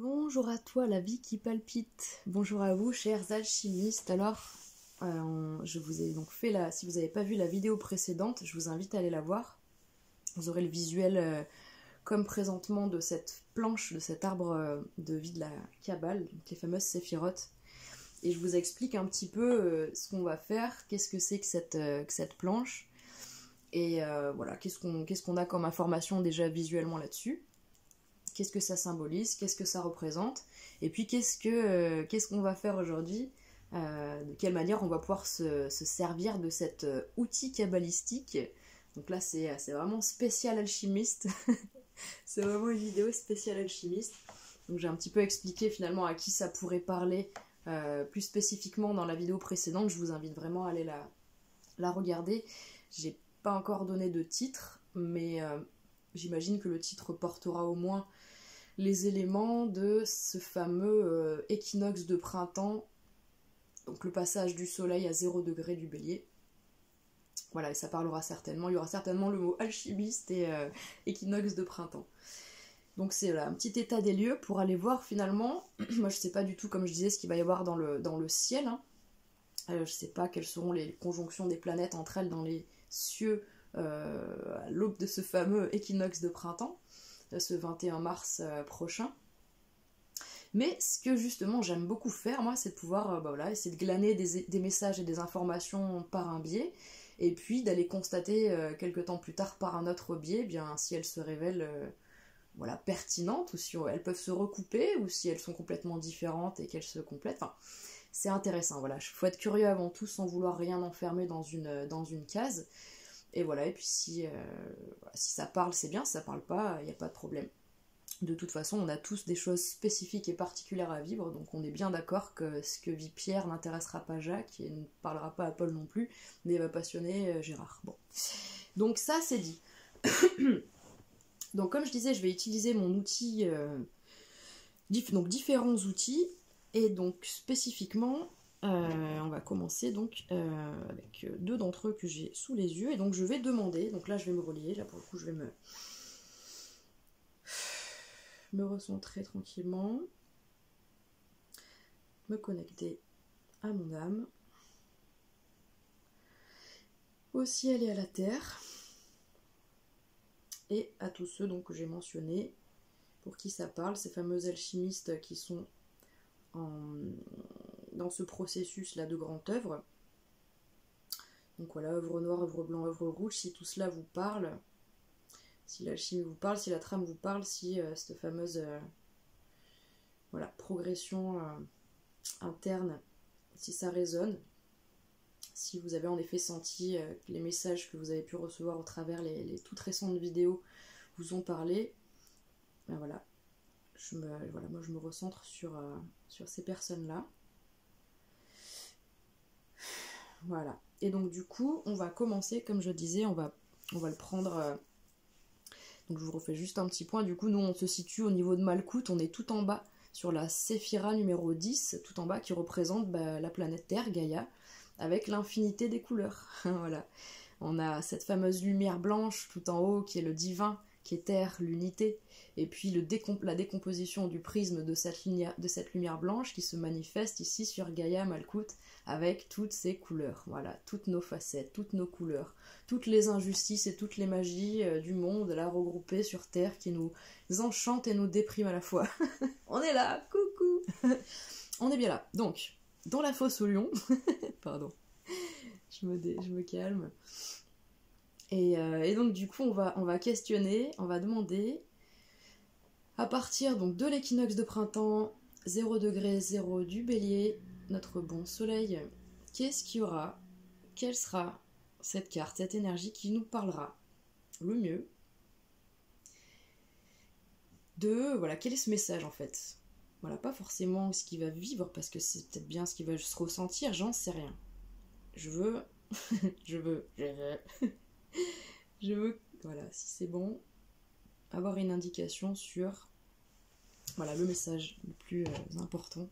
Bonjour à toi, la vie qui palpite. Bonjour à vous, chers alchimistes. Alors, je vous ai donc fait si vous n'avez pas vu la vidéo précédente, je vous invite à aller la voir. Vous aurez le visuel comme présentement de cette planche, de cet arbre de vie de la Kabbale, donc les fameuses séphirotes. Et je vous explique un petit peu ce qu'on va faire, qu'est-ce que c'est que cette planche, et voilà, qu'est-ce qu'on a comme information déjà visuellement là-dessus. Qu'est-ce que ça symbolise, qu'est-ce que ça représente, et puis qu'est-ce qu'on va faire aujourd'hui, de quelle manière on va pouvoir se servir de cet outil kabbalistique. Donc là c'est vraiment spécial alchimiste, c'est vraiment une vidéo spéciale alchimiste. Donc j'ai un petit peu expliqué finalement à qui ça pourrait parler plus spécifiquement dans la vidéo précédente. Je vous invite vraiment à aller la regarder. J'ai pas encore donné de titre, mais j'imagine que le titre portera au moins les éléments de ce fameux équinoxe de printemps, donc le passage du soleil à 0 degré du bélier. Voilà, et ça parlera certainement, il y aura certainement le mot alchimiste et équinoxe de printemps. Donc c'est là un petit état des lieux pour aller voir finalement, moi je sais pas du tout, comme je disais, ce qu'il va y avoir dans le ciel, hein. Je sais pas quelles seront les conjonctions des planètes entre elles dans les cieux à l'aube de ce fameux équinoxe de printemps, ce 21 mars prochain. Mais ce que justement j'aime beaucoup faire, moi, c'est de pouvoir voilà, essayer de glaner des messages et des informations par un biais, et puis d'aller constater quelques temps plus tard par un autre biais, bien si elles se révèlent voilà, pertinentes, ou si elles peuvent se recouper, ou si elles sont complètement différentes et qu'elles se complètent. Enfin, c'est intéressant, voilà. Il faut être curieux avant tout sans vouloir rien enfermer dans une case. Et voilà, et puis si ça parle, c'est bien, si ça parle pas, il n'y a pas de problème. De toute façon, on a tous des choses spécifiques et particulières à vivre, donc on est bien d'accord que ce que vit Pierre n'intéressera pas Jacques, et ne parlera pas à Paul non plus, mais va passionner Gérard. Bon. Donc ça, c'est dit. Donc comme je disais, je vais utiliser mon outil, donc différents outils, et donc spécifiquement, on va commencer donc avec deux d'entre eux que j'ai sous les yeux, et donc je vais demander, donc là je vais me relier, là pour le coup je vais me recentrer tranquillement, me connecter à mon âme, au ciel et à la terre, et à tous ceux donc que j'ai mentionnés, pour qui ça parle, ces fameux alchimistes qui sont dans ce processus là de grande œuvre. Donc voilà, œuvre noire, œuvre blanc, œuvre rouge, si tout cela vous parle, si l'alchimie vous parle, si la trame vous parle, si cette fameuse voilà, progression interne, si ça résonne, si vous avez en effet senti que les messages que vous avez pu recevoir au travers les toutes récentes vidéos vous ont parlé, ben voilà, moi je me recentre sur ces personnes-là. Voilà. Et donc du coup, on va commencer, comme je disais, on va le prendre. Donc je vous refais juste un petit point. Du coup, nous on se situe au niveau de Malkout, on est tout en bas sur la Séphira numéro 10, tout en bas, qui représente la planète Terre, Gaïa, avec l'infinité des couleurs. Voilà. On a cette fameuse lumière blanche tout en haut qui est le divin, qui est Terre, l'unité, et puis la décomposition du prisme de cette lumière blanche qui se manifeste ici sur Gaïa Malkout avec toutes ses couleurs, voilà, toutes nos facettes, toutes nos couleurs, toutes les injustices et toutes les magies du monde là regroupées sur Terre qui nous enchantent et nous dépriment à la fois. On est là, coucou. On est bien là. Donc, dans la fosse au lion, pardon, je me calme. Et donc du coup on va questionner, on va demander à partir donc de l'équinoxe de printemps 0 degré 0 du bélier, notre bon soleil, qu'est-ce qu'il y aura, quelle sera cette carte, cette énergie qui nous parlera le mieux de, voilà, quel est ce message en fait. Voilà, pas forcément ce qu'il va vivre, parce que c'est peut-être bien ce qu'il va se ressentir, j'en sais rien. Je veux, voilà, si c'est bon, avoir une indication sur, voilà, le message le plus important,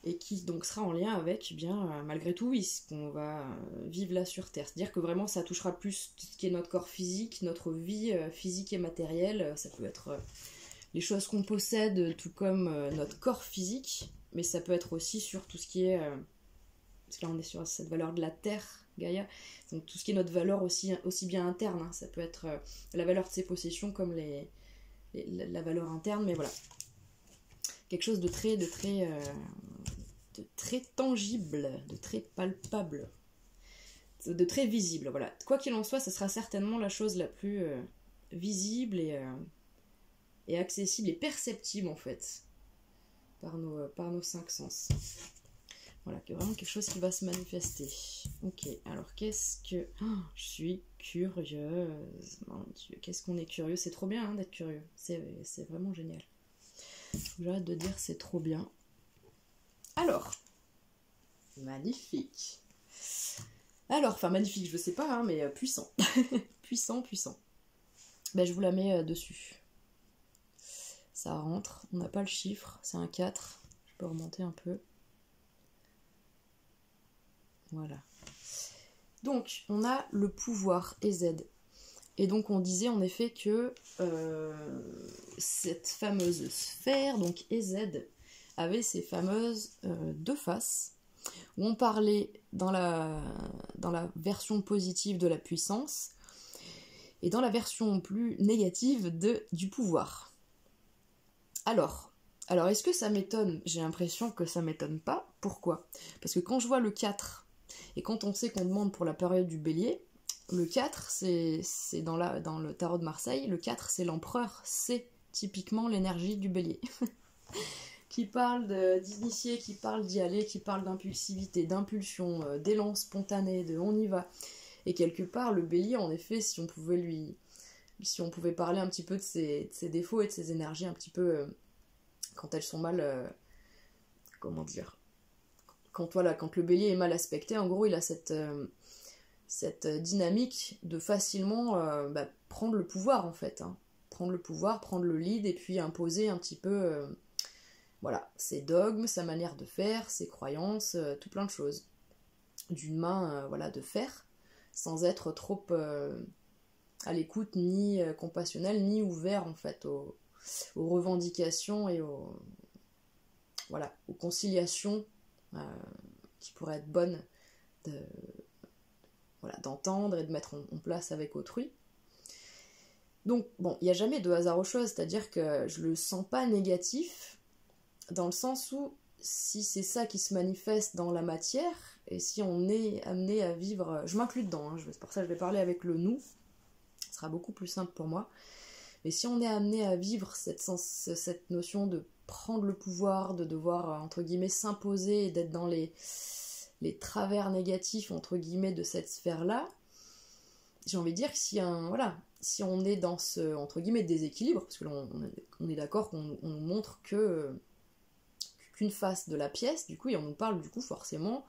et qui donc sera en lien avec, bien, malgré tout, oui, ce qu'on va vivre là sur Terre. C'est-à-dire que vraiment, ça touchera plus tout ce qui est notre corps physique, notre vie physique et matérielle. Ça peut être les choses qu'on possède, tout comme notre corps physique, mais ça peut être aussi sur tout ce qui est... parce que là on est sur cette valeur de la terre, Gaïa, donc tout ce qui est notre valeur aussi bien interne, hein. Ça peut être la valeur de ses possessions comme la valeur interne, mais voilà. Quelque chose de très tangible, de très palpable, de très visible, voilà. Quoi qu'il en soit, ce sera certainement la chose la plus visible et accessible et perceptible en fait par nos cinq sens. Voilà, vraiment quelque chose qui va se manifester. Ok, alors qu'est-ce que... Oh, je suis curieuse. Mon Dieu, qu'est-ce qu'on est curieux. C'est trop bien hein, d'être curieux. C'est vraiment génial. J'arrête de dire c'est trop bien. Alors, magnifique. Alors, enfin magnifique, je sais pas, hein, mais puissant. puissant. Ben, je vous la mets dessus. Ça rentre, on n'a pas le chiffre, c'est un 4. Je peux remonter un peu. Voilà. Donc, on a le pouvoir EZ. Et donc, on disait en effet que cette fameuse sphère, donc EZ, avait ces fameuses deux faces, où on parlait dans la version positive de la puissance, et dans la version plus négative du pouvoir. Alors, est-ce que ça m'étonne? J'ai l'impression que ça m'étonne pas. Pourquoi? Parce que quand je vois le 4, et quand on sait qu'on demande pour la période du bélier, le 4, c'est dans le tarot de Marseille, le 4, c'est l'empereur, c'est typiquement l'énergie du bélier. Qui parle d'initier, qui parle d'y aller, qui parle d'impulsivité, d'impulsion, d'élan spontané, de on y va. Et quelque part, le bélier, en effet, si on pouvait parler un petit peu de ses défauts et de ses énergies un petit peu quand elles sont mal... comment dire, quand le bélier est mal aspecté, en gros, il a cette dynamique de facilement prendre le pouvoir, en fait. Hein. Prendre le pouvoir, prendre le lead, et puis imposer un petit peu voilà, ses dogmes, sa manière de faire, ses croyances, tout plein de choses. D'une main voilà, de fer, sans être trop à l'écoute, ni compassionnel, ni ouvert, en fait, aux revendications et aux conciliations qui pourraient être bonnes d'entendre et de mettre en place avec autrui. Donc, bon, il n'y a jamais de hasard aux choses, c'est-à-dire que je le sens pas négatif, dans le sens où, si c'est ça qui se manifeste dans la matière, et si on est amené à vivre... Je m'inclus dedans, hein, c'est pour ça que je vais parler avec le nous, ce sera beaucoup plus simple pour moi. Mais si on est amené à vivre cette notion de prendre le pouvoir, de devoir, entre guillemets, s'imposer et d'être dans les travers négatifs, entre guillemets, de cette sphère-là, j'ai envie de dire que si on est dans ce, entre guillemets, déséquilibre, parce que là, on est d'accord qu'on nous montre qu'une face de la pièce, du coup, et on nous parle, du coup, forcément,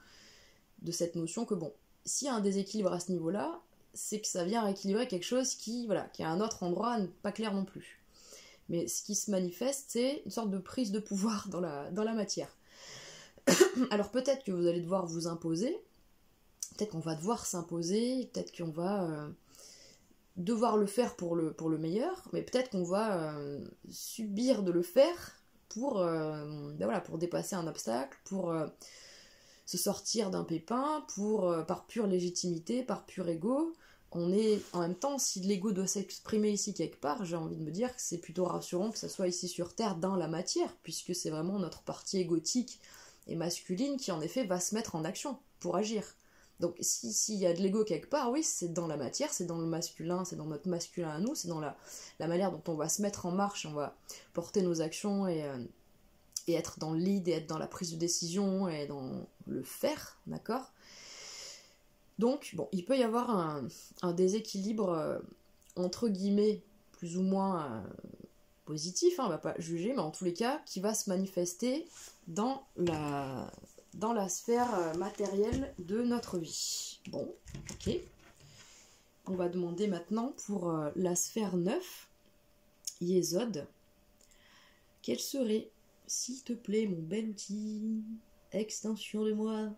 de cette notion que, bon, s'il y a un déséquilibre à ce niveau-là, c'est que ça vient rééquilibrer quelque chose qui est à un autre endroit, pas clair non plus. Mais ce qui se manifeste, c'est une sorte de prise de pouvoir dans la matière. Alors peut-être que vous allez devoir vous imposer, peut-être qu'on va devoir s'imposer, peut-être qu'on va devoir le faire pour le meilleur, mais peut-être qu'on va subir de le faire pour dépasser un obstacle, pour se sortir d'un pépin, par pure légitimité, par pur ego. On est, en même temps, si l'ego doit s'exprimer ici quelque part, j'ai envie de me dire que c'est plutôt rassurant que ça soit ici sur Terre, dans la matière, puisque c'est vraiment notre partie égotique et masculine qui, en effet, va se mettre en action pour agir. Donc, s'il y a de l'ego quelque part, oui, c'est dans la matière, c'est dans le masculin, c'est dans notre masculin à nous, c'est dans la manière dont on va se mettre en marche, on va porter nos actions et être dans le lead, et être dans la prise de décision, et dans le faire, d'accord ? Donc, bon, il peut y avoir un déséquilibre, entre guillemets, plus ou moins positif, hein, on va pas juger, mais en tous les cas, qui va se manifester dans la sphère matérielle de notre vie. Bon, ok. On va demander maintenant pour la sphère 9, Yesod, quelle serait, s'il te plaît, mon bel outil, extension de moi,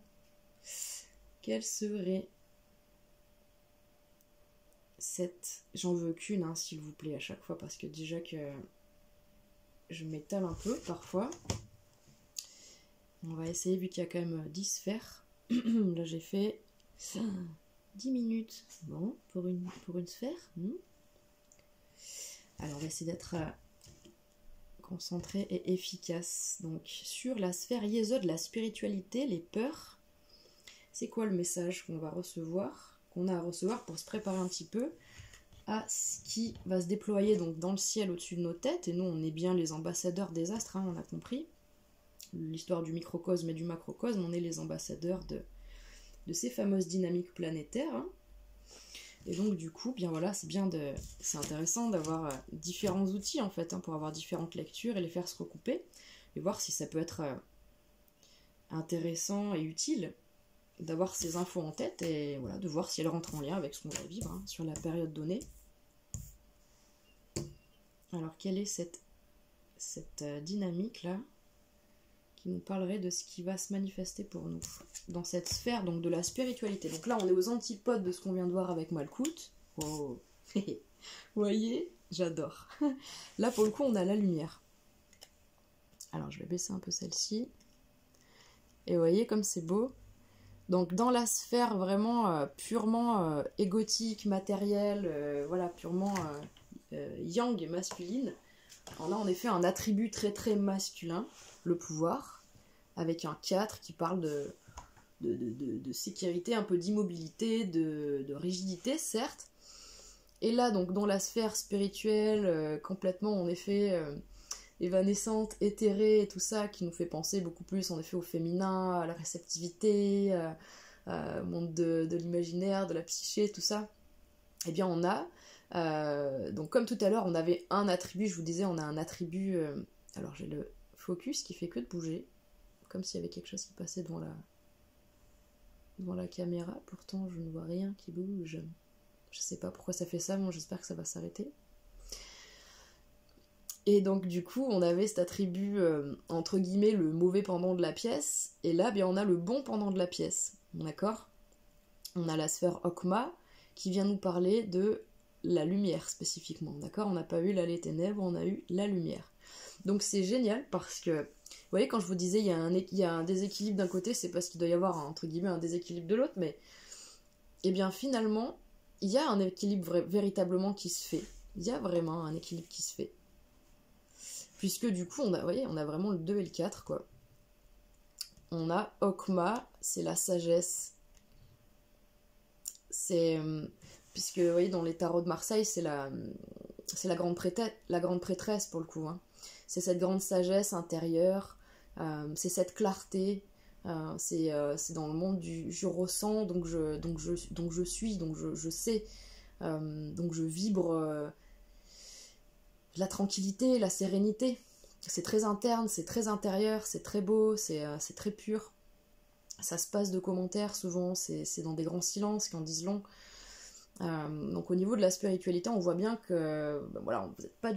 quelle serait cette... J'en veux qu'une, hein, s'il vous plaît, à chaque fois, parce que déjà que je m'étale un peu parfois. On va essayer, vu qu'il y a quand même 10 sphères. Là j'ai fait 10 minutes. Bon, pour une sphère. Alors on va essayer d'être concentré et efficace. Donc sur la sphère Yesod, la spiritualité, les peurs, c'est quoi le message qu'on va recevoir, qu'on a à recevoir pour se préparer un petit peu à ce qui va se déployer donc dans le ciel au-dessus de nos têtes. Et nous on est bien les ambassadeurs des astres, hein, on a compris l'histoire du microcosme et du macrocosme, on est les ambassadeurs de ces fameuses dynamiques planétaires, hein. Et donc du coup, bien voilà, c'est intéressant d'avoir différents outils en fait, hein, pour avoir différentes lectures et les faire se recouper et voir si ça peut être intéressant et utile d'avoir ces infos en tête et voilà, de voir si elles rentrent en lien avec ce qu'on va vivre, hein, sur la période donnée. Alors quelle est cette dynamique là qui nous parlerait de ce qui va se manifester pour nous dans cette sphère donc de la spiritualité. Donc là on est aux antipodes de ce qu'on vient de voir avec Malkout. Oh, vous voyez, j'adore. Là pour le coup on a la lumière. Alors je vais baisser un peu celle-ci. Et vous voyez comme c'est beau. Donc dans la sphère vraiment purement égotique, matérielle, voilà, purement yang et masculine. Alors là on a fait un attribut très très masculin, le pouvoir, avec un 4 qui parle de sécurité, un peu d'immobilité, de rigidité, certes. Et là, donc, dans la sphère spirituelle, complètement, en effet, évanescente, éthérée, et tout ça, qui nous fait penser beaucoup plus, en effet, au féminin, à la réceptivité, au monde de l'imaginaire, de la psyché, tout ça. Eh bien, on a... donc, comme tout à l'heure, on avait un attribut, je vous disais, on a un attribut... alors, j'ai le focus qui fait que de bouger, comme s'il y avait quelque chose qui passait devant la caméra, pourtant je ne vois rien qui bouge. Je sais pas pourquoi ça fait ça, bon j'espère que ça va s'arrêter. Et donc du coup on avait cet attribut entre guillemets le mauvais pendant de la pièce, et là bien on a le bon pendant de la pièce, d'accord? On a la sphère Okma qui vient nous parler de la lumière spécifiquement, d'accord? On n'a pas eu là les ténèbres, on a eu la lumière. Donc c'est génial parce que, vous voyez, quand je vous disais il y a un déséquilibre d'un côté, c'est parce qu'il doit y avoir entre guillemets un déséquilibre de l'autre, mais eh bien finalement, il y a un équilibre véritablement qui se fait. Il y a vraiment un équilibre qui se fait. Puisque du coup, vous voyez, on a vraiment le 2 et le 4, quoi. On a Okma, c'est la sagesse. C'est... puisque, vous voyez, dans les tarots de Marseille, c'est la grande prêtresse, pour le coup, hein. C'est cette grande sagesse intérieure, c'est cette clarté, c'est dans le monde je ressens, donc je suis, donc je sais, donc je vibre la tranquillité, la sérénité. C'est très interne, c'est très intérieur, c'est très beau, c'est très pur. Ça se passe de commentaires souvent, c'est dans des grands silences qui en disent long. Donc au niveau de la spiritualité, on voit bien que voilà, on n'est pas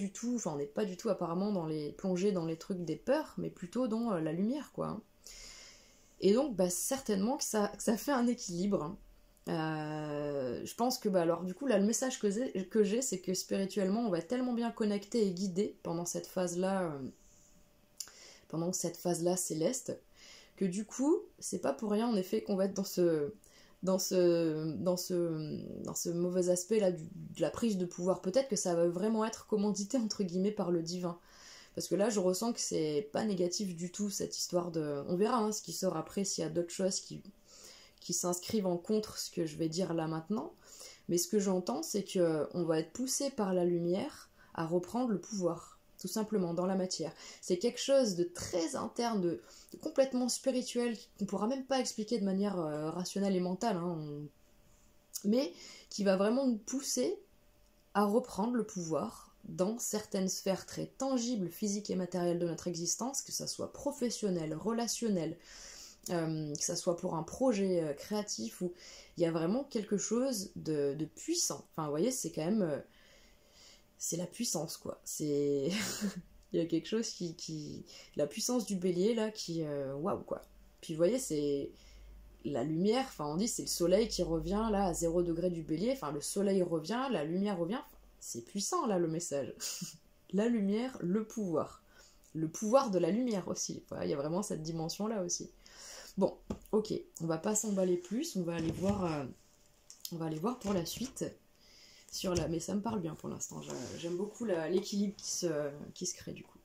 du tout apparemment plongé dans les trucs des peurs, mais plutôt dans la lumière, quoi. Et donc certainement que ça fait un équilibre. Je pense que alors du coup là le message que j'ai, c'est que spirituellement on va être tellement bien connecté et guidé pendant cette phase-là céleste, que du coup c'est pas pour rien en effet qu'on va être dans ce mauvais aspect là de la prise de pouvoir. Peut-être que ça va vraiment être commandité entre guillemets par le divin, parce que là je ressens que c'est pas négatif du tout, cette histoire de... On verra hein, ce qui sort après, s'il y a d'autres choses qui s'inscrivent en contre ce que je vais dire là maintenant, mais ce que j'entends c'est que on va être poussé par la lumière à reprendre le pouvoir, tout simplement, dans la matière. C'est quelque chose de très interne, de complètement spirituel, qu'on ne pourra même pas expliquer de manière rationnelle et mentale, hein, mais qui va vraiment nous pousser à reprendre le pouvoir dans certaines sphères très tangibles, physiques et matérielles de notre existence, que ça soit professionnel, relationnel, que ça soit pour un projet créatif, où il y a vraiment quelque chose de puissant. Enfin, vous voyez, c'est quand même... c'est la puissance, quoi. C'est... il y a quelque chose qui... La puissance du bélier, là, qui... waouh, quoi. Puis, vous voyez, c'est... La lumière, enfin, on dit, c'est le soleil qui revient, là, à 0 degré du bélier. Enfin, le soleil revient, la lumière revient. C'est puissant, là, le message. La lumière, le pouvoir. le pouvoir de la lumière aussi. Voilà, il y a vraiment cette dimension-là aussi. Bon, ok, on va pas s'emballer plus, on va aller voir pour la suite. Mais ça me parle bien pour l'instant, j'aime beaucoup l'équilibre qui se crée du coup.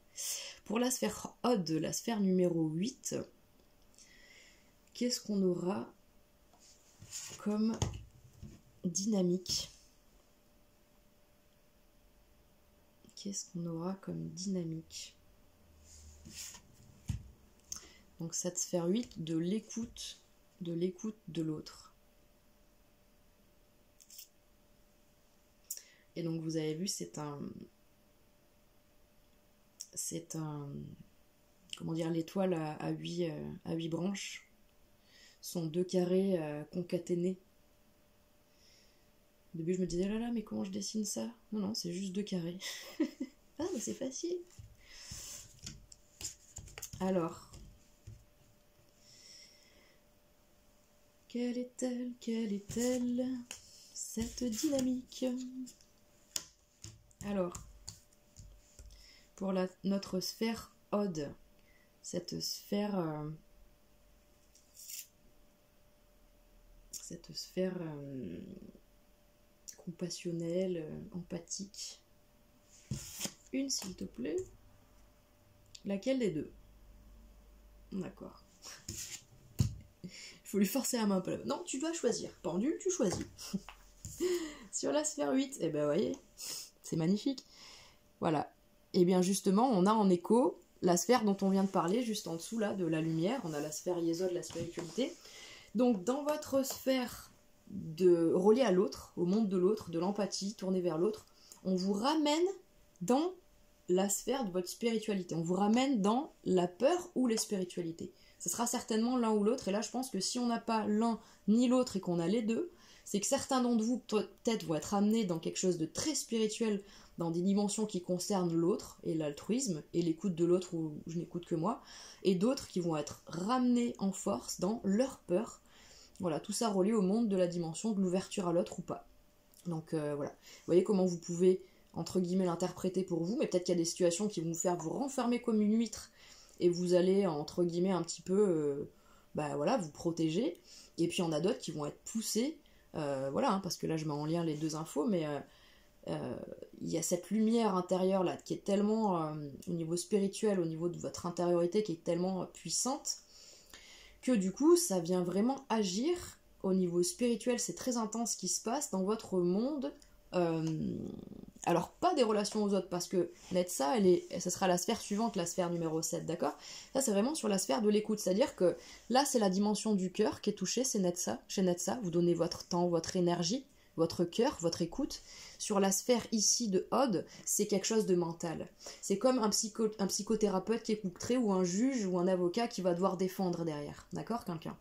Pour la sphère Odd, la sphère numéro 8, qu'est-ce qu'on aura comme dynamique? Qu'est-ce qu'on aura comme dynamique? Donc cette sphère 8 de l'écoute de l'autre. Et donc vous avez vu, c'est un comment dire, l'étoile à 8 branches, sont 2 carrés concaténés. Au début je me disais, là mais comment je dessine ça? Non, c'est juste 2 carrés. Ah mais c'est facile. Alors, quelle est-elle, cette dynamique? Alors, pour notre sphère Odd, cette sphère compassionnelle, empathique. Une, s'il te plaît. Laquelle des deux? D'accord. Il faut lui forcer la main un peu. Non, tu dois choisir. Pendule, tu choisis. Sur la sphère 8, eh ben, voyez, c'est magnifique. Voilà. Et bien justement, on a en écho la sphère dont on vient de parler, juste en dessous là, de la lumière. On a la sphère Yesod, la spiritualité. Donc dans votre sphère reliée à l'autre, au monde de l'autre, de l'empathie, tournée vers l'autre, on vous ramène dans la sphère de votre spiritualité. On vous ramène dans la peur ou les spiritualités. Ce sera certainement l'un ou l'autre. Et là, je pense que si on n'a pas l'un ni l'autre et qu'on a les deux, c'est que certains d'entre vous, peut-être, vont être amenés dans quelque chose de très spirituel, dans des dimensions qui concernent l'autre et l'altruisme et l'écoute de l'autre où je n'écoute que moi, et d'autres qui vont être ramenés en force dans leur peur. Voilà, tout ça relié au monde de la dimension de l'ouverture à l'autre ou pas. Donc voilà, vous voyez comment vous pouvez, entre guillemets, l'interpréter pour vous, mais peut-être qu'il y a des situations qui vont vous faire vous renfermer comme une huître, et vous allez, entre guillemets, un petit peu, voilà, vous protéger, et puis il y en a d'autres qui vont être poussés, voilà, hein, parce que là je mets en lien les deux infos, mais il y a cette lumière intérieure là, qui est tellement, au niveau spirituel, au niveau de votre intériorité, qui est tellement puissante, que du coup, ça vient vraiment agir au niveau spirituel, c'est très intense ce qui se passe dans votre monde. Alors, pas des relations aux autres, parce que Netsa, ça sera la sphère suivante, la sphère numéro 7, d'accord? Ça, c'est vraiment sur la sphère de l'écoute, c'est-à-dire que là, c'est la dimension du cœur qui est touchée, c'est Netsa, chez Netsa, vous donnez votre temps, votre énergie, votre cœur, votre écoute. Sur la sphère ici de Odd, c'est quelque chose de mental. C'est comme un psychothérapeute qui écouterait, ou un juge ou un avocat qui va devoir défendre derrière, d'accord, quelqu'un.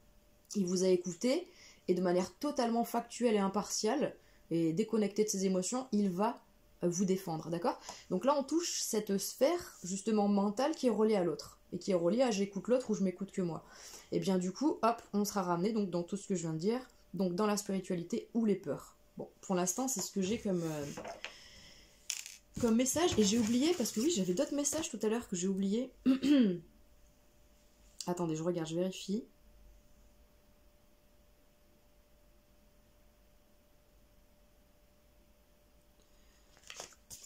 Il vous a écouté, et de manière totalement factuelle et impartiale, et déconnectée de ses émotions, il va vous défendre, d'accord? Donc là, on touche cette sphère, justement, mentale, qui est reliée à l'autre, et qui est reliée à j'écoute l'autre ou je m'écoute que moi. Et bien du coup, hop, on sera ramené donc dans tout ce que je viens de dire, donc dans la spiritualité ou les peurs. Bon, pour l'instant, c'est ce que j'ai comme message. Et j'ai oublié, parce que oui, j'avais d'autres messages tout à l'heure que j'ai oublié. Attendez, je regarde, je vérifie.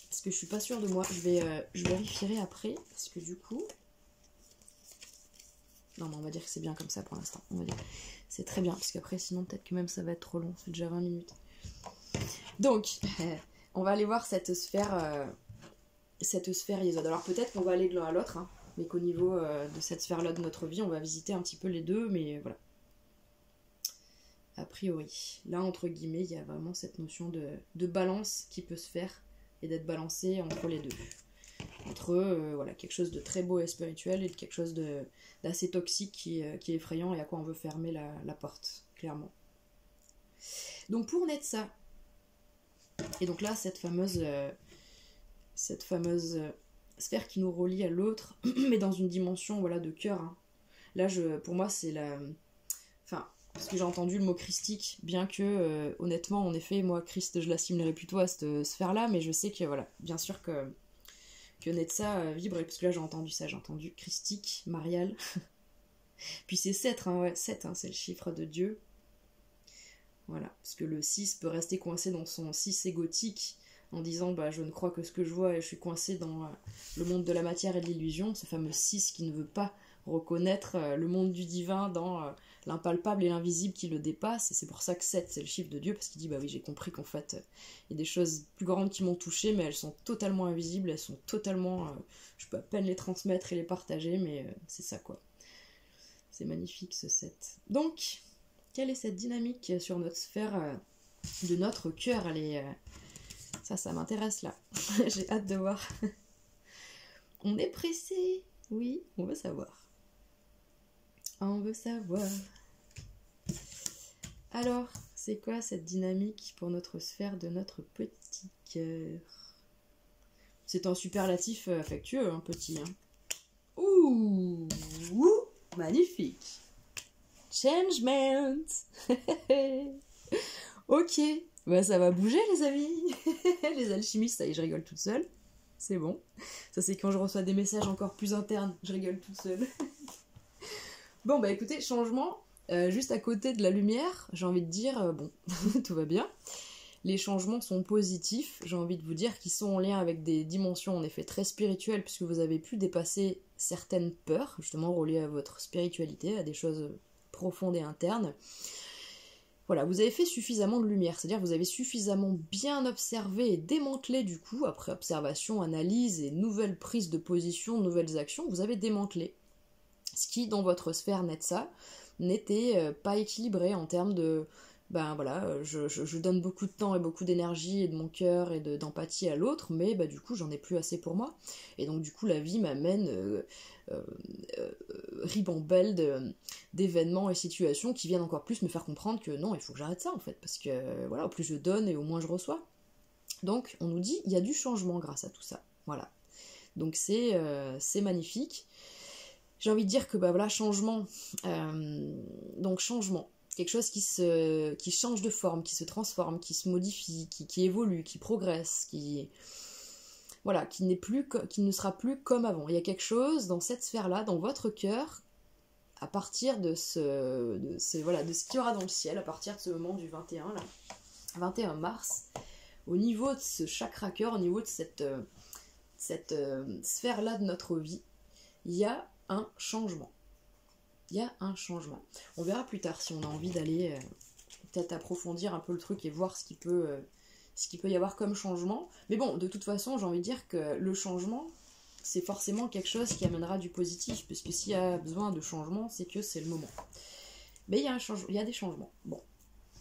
Parce que je suis pas sûre de moi. Je vérifierai après, parce que du coup... Non, mais on va dire que c'est bien comme ça pour l'instant. On va dire c'est très bien, parce qu'après, sinon, peut-être que même ça va être trop long. C'est déjà 20 minutes. Donc, on va aller voir cette sphère Yesod. Alors peut-être qu'on va aller de l'un à l'autre, hein, mais qu'au niveau de cette sphère-là de notre vie, on va visiter un petit peu les deux, mais voilà. A priori. Là, entre guillemets, il y a vraiment cette notion de balance qui peut se faire, et d'être balancé entre les deux. Entre voilà, quelque chose de très beau et spirituel, et de quelque chose d'assez toxique qui est effrayant, et à quoi on veut fermer la porte, clairement. Donc pour Netsa, et donc là, cette fameuse sphère qui nous relie à l'autre, mais dans une dimension, voilà, de cœur. Hein. Là, pour moi, c'est la... Enfin, parce que j'ai entendu le mot christique, bien que, honnêtement, en effet, moi, Christ, je l'assimilerais plutôt à cette sphère-là, mais je sais que, voilà, bien sûr que que Netsa vibre, parce que là j'ai entendu ça, j'ai entendu christique, marial. Puis c'est 7, hein, ouais, 7, hein, c'est le chiffre de Dieu. Voilà, parce que le 6 peut rester coincé dans son 6 égotique en disant bah je ne crois que ce que je vois et je suis coincé dans le monde de la matière et de l'illusion, ce fameux 6 qui ne veut pas reconnaître le monde du divin dans l'impalpable et l'invisible qui le dépasse, et c'est pour ça que 7 c'est le chiffre de Dieu, parce qu'il dit bah oui j'ai compris qu'en fait il y a des choses plus grandes qui m'ont touché mais elles sont totalement invisibles, elles sont totalement je peux à peine les transmettre et les partager, mais c'est ça quoi. C'est magnifique ce 7. Donc, quelle est cette dynamique sur notre sphère de notre cœur? Ça m'intéresse là. J'ai hâte de voir. On est pressé. Oui, on veut savoir. On veut savoir. Alors, c'est quoi cette dynamique pour notre sphère de notre petit cœur? C'est un superlatif affectueux, un petit. Hein. Ouh, magnifique. Changement. Ok, bah ça va bouger les amis. Les alchimistes, ça y est, je rigole toute seule. C'est bon. Ça c'est quand je reçois des messages encore plus internes, je rigole toute seule. Bon bah écoutez, changement, juste à côté de la lumière, j'ai envie de dire, bon, tout va bien. Les changements sont positifs, j'ai envie de vous dire qu'ils sont en lien avec des dimensions en effet très spirituelles, puisque vous avez pu dépasser certaines peurs, justement reliées à votre spiritualité, à des choses profondes et internes. Voilà, vous avez fait suffisamment de lumière, c'est-à-dire que vous avez suffisamment bien observé et démantelé du coup, après observation, analyse et nouvelles prises de position, nouvelles actions, vous avez démantelé. Ce qui, dans votre sphère Netsa, n'était pas équilibré en termes de... Ben voilà, je donne beaucoup de temps et beaucoup d'énergie et de mon cœur et d'empathie à l'autre, mais bah, du coup j'en ai plus assez pour moi. Et donc du coup la vie m'amène ribambelle d'événements et situations qui viennent encore plus me faire comprendre que non, il faut que j'arrête ça en fait, parce que voilà, au plus je donne et au moins je reçois. Donc on nous dit, il y a du changement grâce à tout ça. Voilà. Donc c'est magnifique. J'ai envie de dire que bah voilà, changement. Donc changement. Quelque chose qui change de forme, qui se transforme, qui se modifie, qui évolue, qui progresse, voilà, qui ne sera plus comme avant. Il y a quelque chose dans cette sphère-là, dans votre cœur, à partir de ce qu'il y aura dans le ciel, à partir de ce moment du 21, là, 21 mars, au niveau de ce chakra cœur, au niveau de cette sphère-là de notre vie, il y a un changement. Il y a un changement. On verra plus tard si on a envie d'aller peut-être approfondir un peu le truc et voir ce qu'il peut y avoir comme changement. Mais bon, de toute façon, j'ai envie de dire que le changement, c'est forcément quelque chose qui amènera du positif, puisque s'il y a besoin de changement, c'est que c'est le moment. Mais il y a des changements. Bon,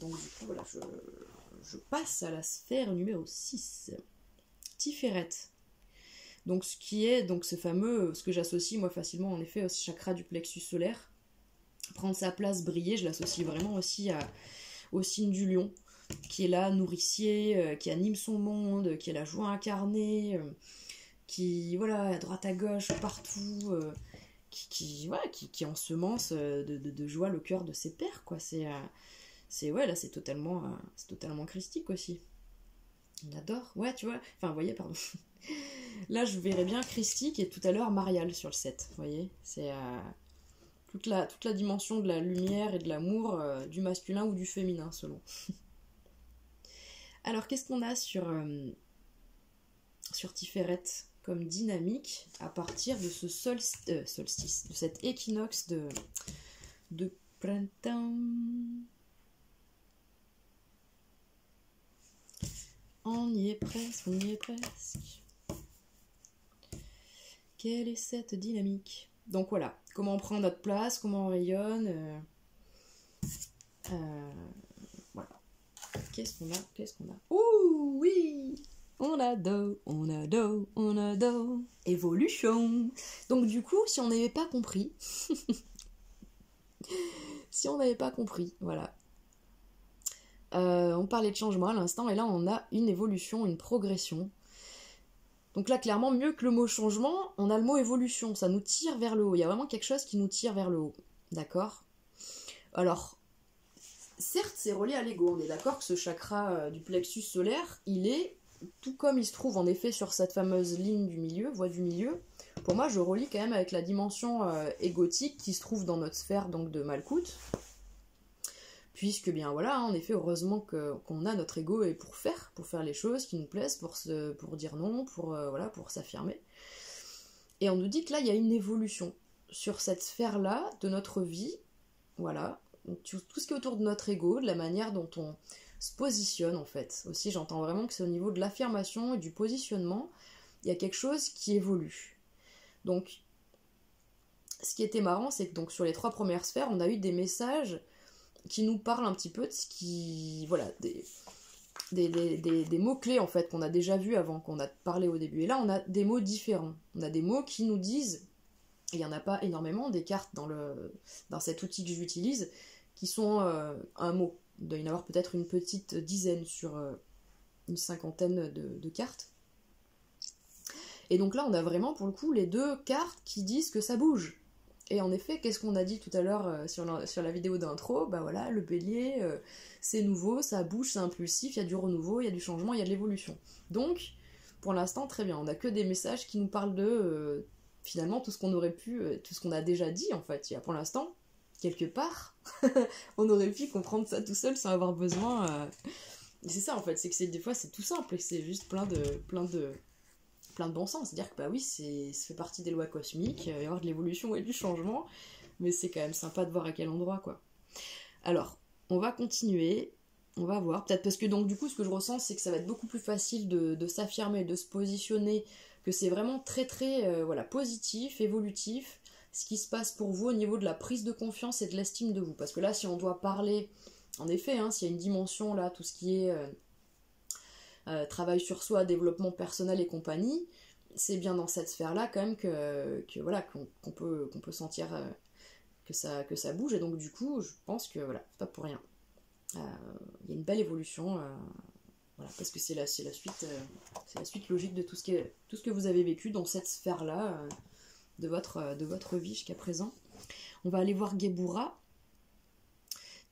donc du coup, voilà, je passe à la sphère numéro 6. Tiferet. Donc ce qui est donc ce fameux, ce que j'associe moi facilement en effet au chakra du plexus solaire, prendre sa place, briller, je l'associe vraiment aussi au signe du lion, qui est là, nourricier, qui anime son monde, qui est la joie incarnée, qui, voilà, à droite à gauche, partout, qui ensemence de joie le cœur de ses pairs, quoi. Ouais, là, c'est totalement christique aussi. On adore, ouais, tu vois, enfin, vous voyez, pardon. Là, je verrais bien christique et tout à l'heure marial sur le 7, vous voyez. C'est toute la dimension de la lumière et de l'amour, du masculin ou du féminin, selon. Alors, qu'est-ce qu'on a sur Tiferet comme dynamique à partir de ce solstice, de cet équinoxe de printemps? On y est presque, on y est presque. Quelle est cette dynamique? Donc voilà, comment on prend notre place, comment on rayonne. Voilà. Qu'est-ce qu'on a? Ouh, oui! On adore. Évolution. Donc du coup, si on n'avait pas compris, voilà. On parlait de changement à l'instant, et là on a une évolution, une progression. Donc là, clairement, mieux que le mot changement, on a le mot évolution, ça nous tire vers le haut. Il y a vraiment quelque chose qui nous tire vers le haut, d'accord? Alors, certes, c'est relié à l'ego, on est d'accord que ce chakra du plexus solaire, il est tout comme il se trouve en effet sur cette fameuse ligne du milieu, voie du milieu, pour moi je relie quand même avec la dimension égotique qui se trouve dans notre sphère donc de Malkout, puisque bien voilà, en effet, heureusement qu'on a notre ego et pour faire les choses qui nous plaisent, pour dire non, voilà, pour s'affirmer. Et on nous dit que là, il y a une évolution sur cette sphère-là de notre vie, voilà, tout ce qui est autour de notre ego, de la manière dont on se positionne en fait. Aussi, j'entends vraiment que c'est au niveau de l'affirmation et du positionnement, il y a quelque chose qui évolue. Donc, ce qui était marrant, c'est que donc, sur les 3 premières sphères, on a eu des messages qui nous parlent un petit peu de ce qui... Voilà, des mots-clés en fait qu'on a déjà vus avant, qu'on a parlé au début. Et là, on a des mots différents. On a des mots qui nous disent, et il n'y en a pas énormément, des cartes dans cet outil que j'utilise, qui sont un mot. Il doit y en avoir peut-être une petite dizaine sur une 50aine de cartes. Et donc là, on a vraiment, pour le coup, les 2 cartes qui disent que ça bouge. Et en effet, qu'est-ce qu'on a dit tout à l'heure sur la vidéo d'intro? Bah voilà, le bélier, c'est nouveau, ça bouge, c'est impulsif, il y a du renouveau, il y a du changement, il y a de l'évolution. Donc, pour l'instant, très bien, on n'a que des messages qui nous parlent de, finalement, tout ce qu'on aurait pu, tout ce qu'on a déjà dit, en fait. Il y a pour l'instant, quelque part, on aurait pu comprendre ça tout seul sans avoir besoin... Et c'est ça, en fait, c'est que des fois, c'est tout simple, et que c'est juste plein de bon sens, c'est-à-dire que bah oui, ça fait partie des lois cosmiques, il va y avoir de l'évolution et du changement, mais c'est quand même sympa de voir à quel endroit, quoi. Alors, on va continuer, on va voir, peut-être parce que donc du coup, ce que je ressens, c'est que ça va être beaucoup plus facile de s'affirmer, de se positionner, que c'est vraiment très très voilà, positif, évolutif, ce qui se passe pour vous au niveau de la prise de confiance et de l'estime de vous, parce que là, si on doit parler, en effet, hein, s'il y a une dimension là, tout ce qui est... travail sur soi, développement personnel et compagnie, c'est bien dans cette sphère-là quand même voilà, qu'on peut sentir que ça bouge, et donc du coup, je pense que voilà, c'est pas pour rien. Il y a une belle évolution, voilà, parce que c'est la suite logique de tout ce que vous avez vécu dans cette sphère-là de votre vie jusqu'à présent. On va aller voir Gebura,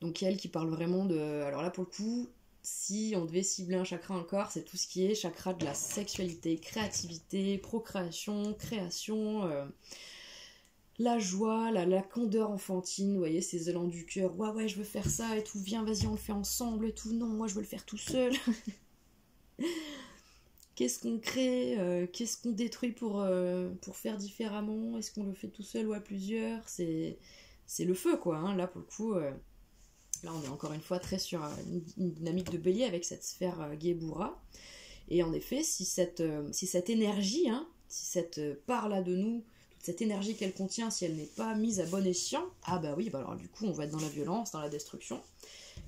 donc elle qui parle vraiment de... Alors là, pour le coup... Si on devait cibler un chakra encore, c'est tout ce qui est chakra de la sexualité, créativité, procréation, création, la joie, la candeur enfantine, vous voyez, ces élans du cœur, ouais, je veux faire ça et tout, viens, vas-y, on le fait ensemble et tout, non, moi je veux le faire tout seul. Qu'est-ce qu'on crée, qu'est-ce qu'on détruit pour faire différemment, est-ce qu'on le fait tout seul ou à plusieurs, c'est le feu, quoi, hein. Là, pour le coup... Là, on est encore une fois très sur une dynamique de bélier avec cette sphère Gebura. Et en effet, si cette énergie, hein, si cette part-là de nous, toute cette énergie qu'elle contient, si elle n'est pas mise à bon escient, ah bah oui, bah alors du coup, on va être dans la violence, dans la destruction.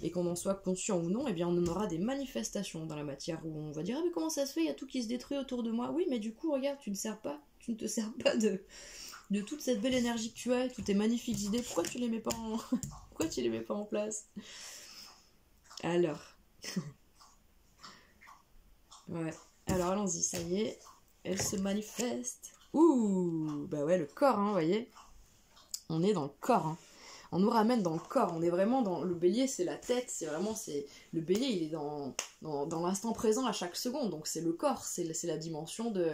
Et qu'on en soit conscient ou non, eh bien on en aura des manifestations dans la matière où on va dire « Ah mais comment ça se fait, il y a tout qui se détruit autour de moi ?» Oui, mais du coup, regarde, tu ne te sers pas de toute cette belle énergie que tu as, toutes tes magnifiques idées, pourquoi tu les mets pas en place? Alors. Ouais. Alors allons-y, ça y est. Elle se manifeste. Ouh, bah ouais, le corps, hein, vous voyez. On est dans le corps, hein. On nous ramène dans le corps. On est vraiment dans... Le bélier, c'est la tête. Le bélier, il est dans l'instant présent à chaque seconde. Donc c'est le corps. C'est la dimension de...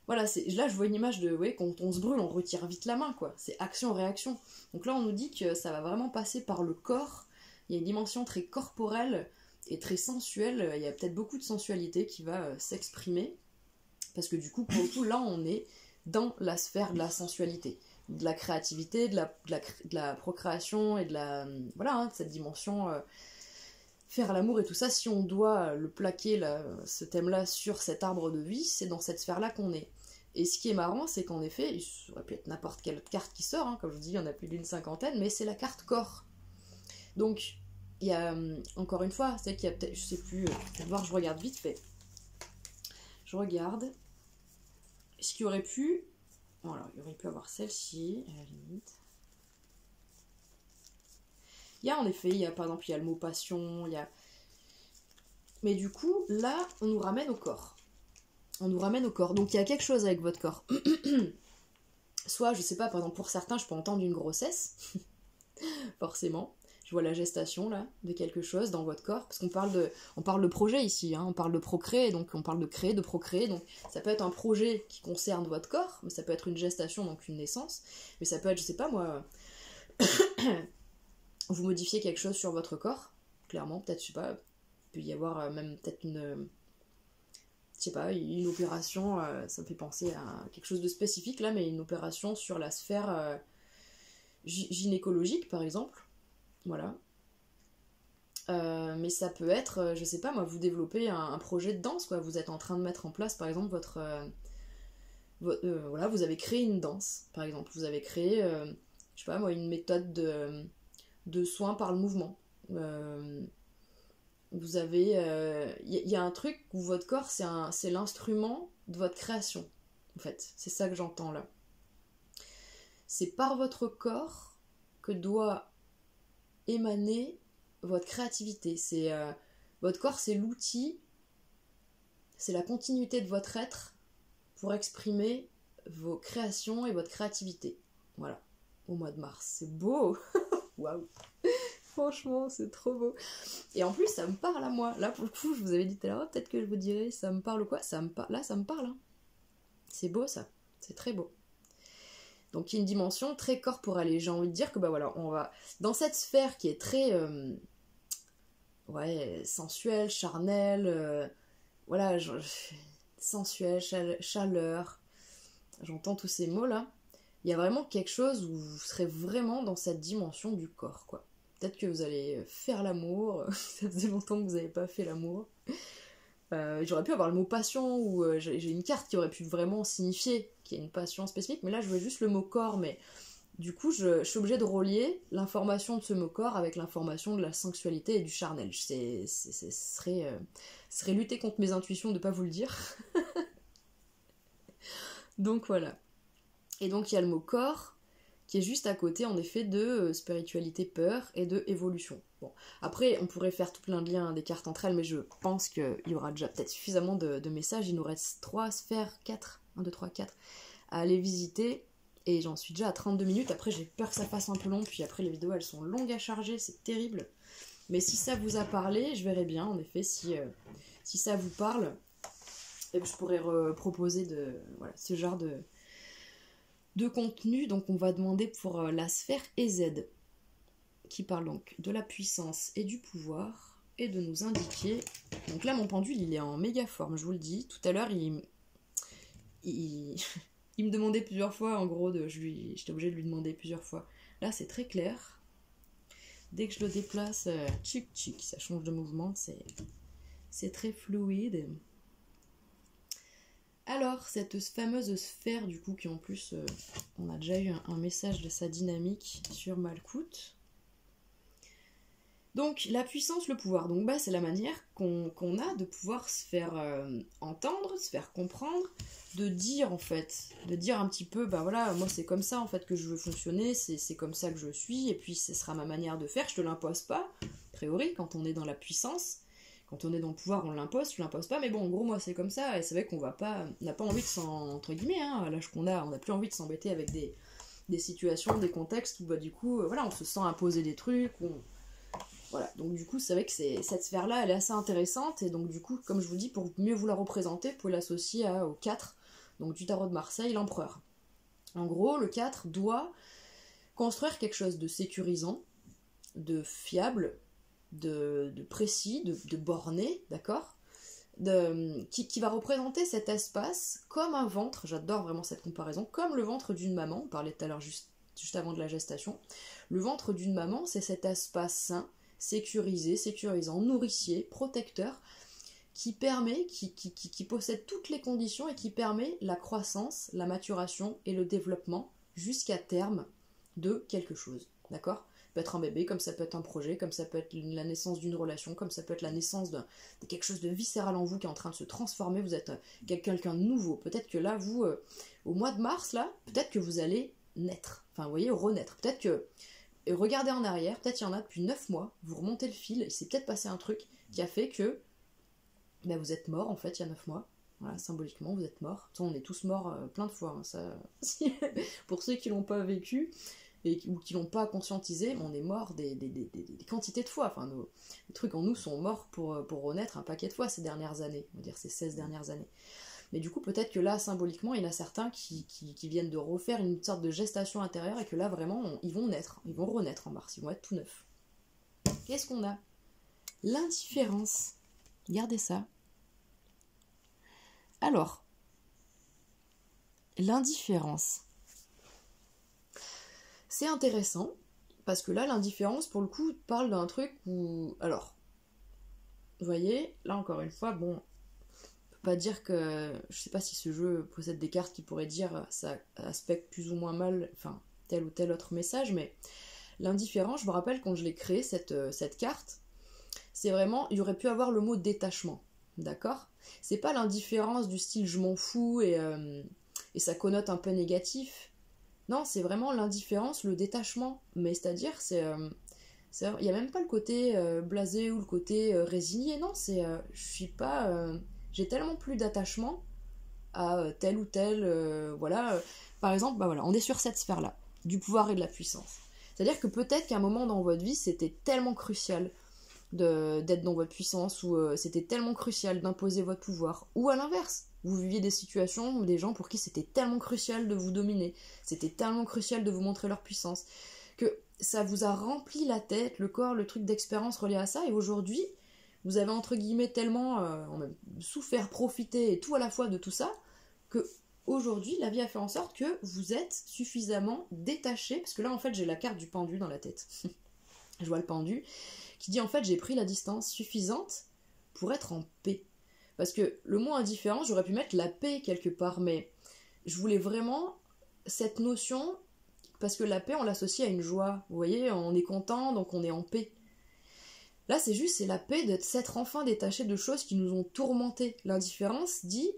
Voilà, là je vois une image de, vous voyez, quand on se brûle, on retire vite la main, quoi. C'est action-réaction. Donc là, on nous dit que ça va vraiment passer par le corps. Il y a une dimension très corporelle et très sensuelle. Il y a peut-être beaucoup de sensualité qui va s'exprimer. Parce que du coup, pour le coup, là, on est dans la sphère de la sensualité, de la créativité, de la procréation et de la... Voilà, hein, de cette dimension... faire l'amour et tout ça, si on doit le plaquer, là, ce thème-là, sur cet arbre de vie, c'est dans cette sphère-là qu'on est. Et ce qui est marrant, c'est qu'en effet, il aurait pu être n'importe quelle carte qui sort, hein, comme je vous dis, il y en a plus d'une 50aine, mais c'est la carte corps. Donc, il y a, encore une fois, c'est qu'il y a peut-être, je sais plus, voir, je regarde vite fait. Je regarde. Ce qui aurait pu... Bon, alors, il aurait pu avoir celle-ci, à la limite. Il y a en effet, par exemple, il y a le mot passion, il y a... Mais du coup, là, on nous ramène au corps. On nous ramène au corps. Donc il y a quelque chose avec votre corps. Soit, je sais pas, par exemple, pour certains, je peux entendre une grossesse. Forcément. Je je vois la gestation là, de quelque chose dans votre corps, parce on parle de projet ici, hein, on parle de procréer, donc on parle de créer, de procréer, donc ça peut être un projet qui concerne votre corps, mais ça peut être une gestation, donc une naissance, mais ça peut être, je sais pas moi, vous modifiez quelque chose sur votre corps, clairement, peut-être, je sais pas, il peut y avoir même peut-être je sais pas, une opération, ça me fait penser à quelque chose de spécifique là, mais une opération sur la sphère gynécologique par exemple, voilà. Mais ça peut être, je sais pas moi, vous développez un projet de danse, quoi, vous êtes en train de mettre en place par exemple voilà, vous avez créé une danse, par exemple, vous avez créé, je sais pas moi, une méthode de soins par le mouvement. Vous avez, y a un truc où votre corps c'est l'instrument de votre création, en fait, c'est ça que j'entends là. C'est par votre corps que doit émaner votre créativité. Votre corps, c'est l'outil, c'est la continuité de votre être pour exprimer vos créations et votre créativité. Voilà, au mois de mars. C'est beau. Waouh. Franchement, c'est trop beau. Et en plus, ça me parle à moi. Là, pour le coup, je vous avais dit tout à l'heure, peut-être que je vous dirais, ça me parle ou quoi. Là, ça me parle. Hein. C'est beau, ça. C'est très beau. Donc, il y a une dimension très corporelle. Et j'ai envie de dire que, bah voilà, on va... Dans cette sphère qui est très... sensuelle, charnelle... voilà, sensuelle, chaleur... J'entends tous ces mots-là. Il y a vraiment quelque chose où vous serez vraiment dans cette dimension du corps, quoi. Peut-être que vous allez faire l'amour, ça faisait longtemps que vous n'avez pas fait l'amour. J'aurais pu avoir le mot passion, ou j'ai une carte qui aurait pu vraiment signifier qu'il y a une passion spécifique, mais là je veux juste le mot corps, mais du coup je suis obligée de relier l'information de ce mot corps avec l'information de la sensualité et du charnel. Ce serait lutter contre mes intuitions de ne pas vous le dire. Donc voilà. Et donc il y a le mot corps, qui est juste à côté en effet de spiritualité, peur et de évolution. Bon, après on pourrait faire tout plein de liens des cartes entre elles, mais je pense qu'il y aura déjà peut-être suffisamment de messages, il nous reste 3 sphères, 4, 1, 2, 3, 4 à aller visiter, et j'en suis déjà à 32 minutes, après j'ai peur que ça fasse un peu long, puis après les vidéos elles sont longues à charger, c'est terrible, mais si ça vous a parlé, je verrai bien en effet si ça vous parle, et je pourrais proposer voilà, ce genre de contenu. Donc on va demander pour la sphère EZ, qui parle donc de la puissance et du pouvoir, et de nous indiquer... Donc là mon pendule il est en méga forme, je vous le dis. Tout à l'heure il me demandait plusieurs fois, en gros, j'étais obligée de lui demander plusieurs fois. Là c'est très clair. Dès que je le déplace, tchic tchic, ça change de mouvement, c'est très fluide. Alors, cette fameuse sphère, du coup, qui en plus, on a déjà eu un message de sa dynamique sur Malkout. Donc, la puissance, le pouvoir. Donc, bah, c'est la manière qu'on a de pouvoir se faire entendre, se faire comprendre, de dire, en fait, de dire un petit peu, bah voilà, moi, c'est comme ça, en fait, que je veux fonctionner, c'est comme ça que je suis, et puis, ce sera ma manière de faire, je te l'impose pas, a priori, quand on est dans la puissance. Quand on est dans le pouvoir, on l'impose, tu l'imposes pas, mais bon, en gros, moi, c'est comme ça, et c'est vrai qu'on n'a pas envie de entre guillemets, hein, à l'âge qu'on a, on n'a plus envie de s'embêter avec des situations, des contextes où, bah, du coup, voilà, on se sent imposer des trucs, voilà, donc du coup, c'est vrai que cette sphère-là, elle est assez intéressante, et donc du coup, comme je vous dis, pour mieux vous la représenter, vous pouvez l'associer au 4, donc du tarot de Marseille, l'empereur. En gros, le 4 doit construire quelque chose de sécurisant, de fiable, de précis, de borné, d'accord, qui va représenter cet espace comme un ventre, j'adore vraiment cette comparaison, comme le ventre d'une maman, on parlait tout à l'heure juste avant de la gestation, le ventre d'une maman, c'est cet espace sain, sécurisé, sécurisant, nourricier, protecteur, qui permet, qui possède toutes les conditions et qui permet la croissance, la maturation et le développement jusqu'à terme de quelque chose, d'accord ? Ça peut être un bébé, comme ça peut être un projet, comme ça peut être la naissance d'une relation, comme ça peut être la naissance de quelque chose de viscéral en vous qui est en train de se transformer, vous êtes quelqu'un de nouveau. Peut-être que là, vous, au mois de mars, là, peut-être que vous allez naître, enfin, vous voyez, renaître. Peut-être que, regardez en arrière, peut-être qu'il y en a depuis 9 mois, vous remontez le fil, il s'est peut-être passé un truc qui a fait que ben, vous êtes mort, en fait, il y a 9 mois. Voilà, symboliquement, vous êtes mort. On est tous morts plein de fois, hein, ça... pour ceux qui l'ont pas vécu... ou qui l'ont pas conscientisé, mais on est mort des quantités de fois. Enfin, les trucs en nous sont morts pour renaître un paquet de fois ces dernières années, on va dire ces 16 dernières années. Mais du coup, peut-être que là, symboliquement, il y en a certains qui viennent de refaire une sorte de gestation intérieure et que là, vraiment, ils vont naître, ils vont renaître en mars, ils vont être tout neufs. Qu'est-ce qu'on a? L'indifférence. Regardez ça. Alors, l'indifférence. C'est intéressant, parce que là, l'indifférence, pour le coup, parle d'un truc où... Alors, vous voyez, là, encore une fois, bon, on peut pas dire que... Je sais pas si ce jeu possède des cartes qui pourraient dire ça aspecte plus ou moins mal, enfin, tel ou tel autre message, mais l'indifférence, je me rappelle quand je l'ai créé, cette carte, c'est vraiment... Il y aurait pu avoir le mot détachement, d'accord? C'est pas l'indifférence du style je m'en fous et ça connote un peu négatif. Non, c'est vraiment l'indifférence, le détachement. Mais c'est-à-dire, il n'y a même pas le côté blasé ou le côté résigné. Non, je suis pas... j'ai tellement plus d'attachement à tel ou tel... voilà. Par exemple, bah voilà, on est sur cette sphère-là, du pouvoir et de la puissance. C'est-à-dire que peut-être qu'à un moment dans votre vie, c'était tellement crucial d'être dans votre puissance, ou c'était tellement crucial d'imposer votre pouvoir. Ou à l'inverse, vous viviez des situations ou des gens pour qui c'était tellement crucial de vous dominer, c'était tellement crucial de vous montrer leur puissance, que ça vous a rempli la tête, le corps, le truc d'expérience relié à ça, et aujourd'hui, vous avez entre guillemets tellement souffert, profité, et tout à la fois de tout ça, que aujourd'hui, la vie a fait en sorte que vous êtes suffisamment détaché, parce que là, en fait, j'ai la carte du pendu dans la tête. Je vois le pendu, qui dit en fait, j'ai pris la distance suffisante pour être en paix. Parce que le mot indifférence, j'aurais pu mettre la paix quelque part, mais je voulais vraiment cette notion, parce que la paix, on l'associe à une joie. Vous voyez, on est content, donc on est en paix. Là, c'est la paix de s'être enfin détaché de choses qui nous ont tourmentés. L'indifférence dit,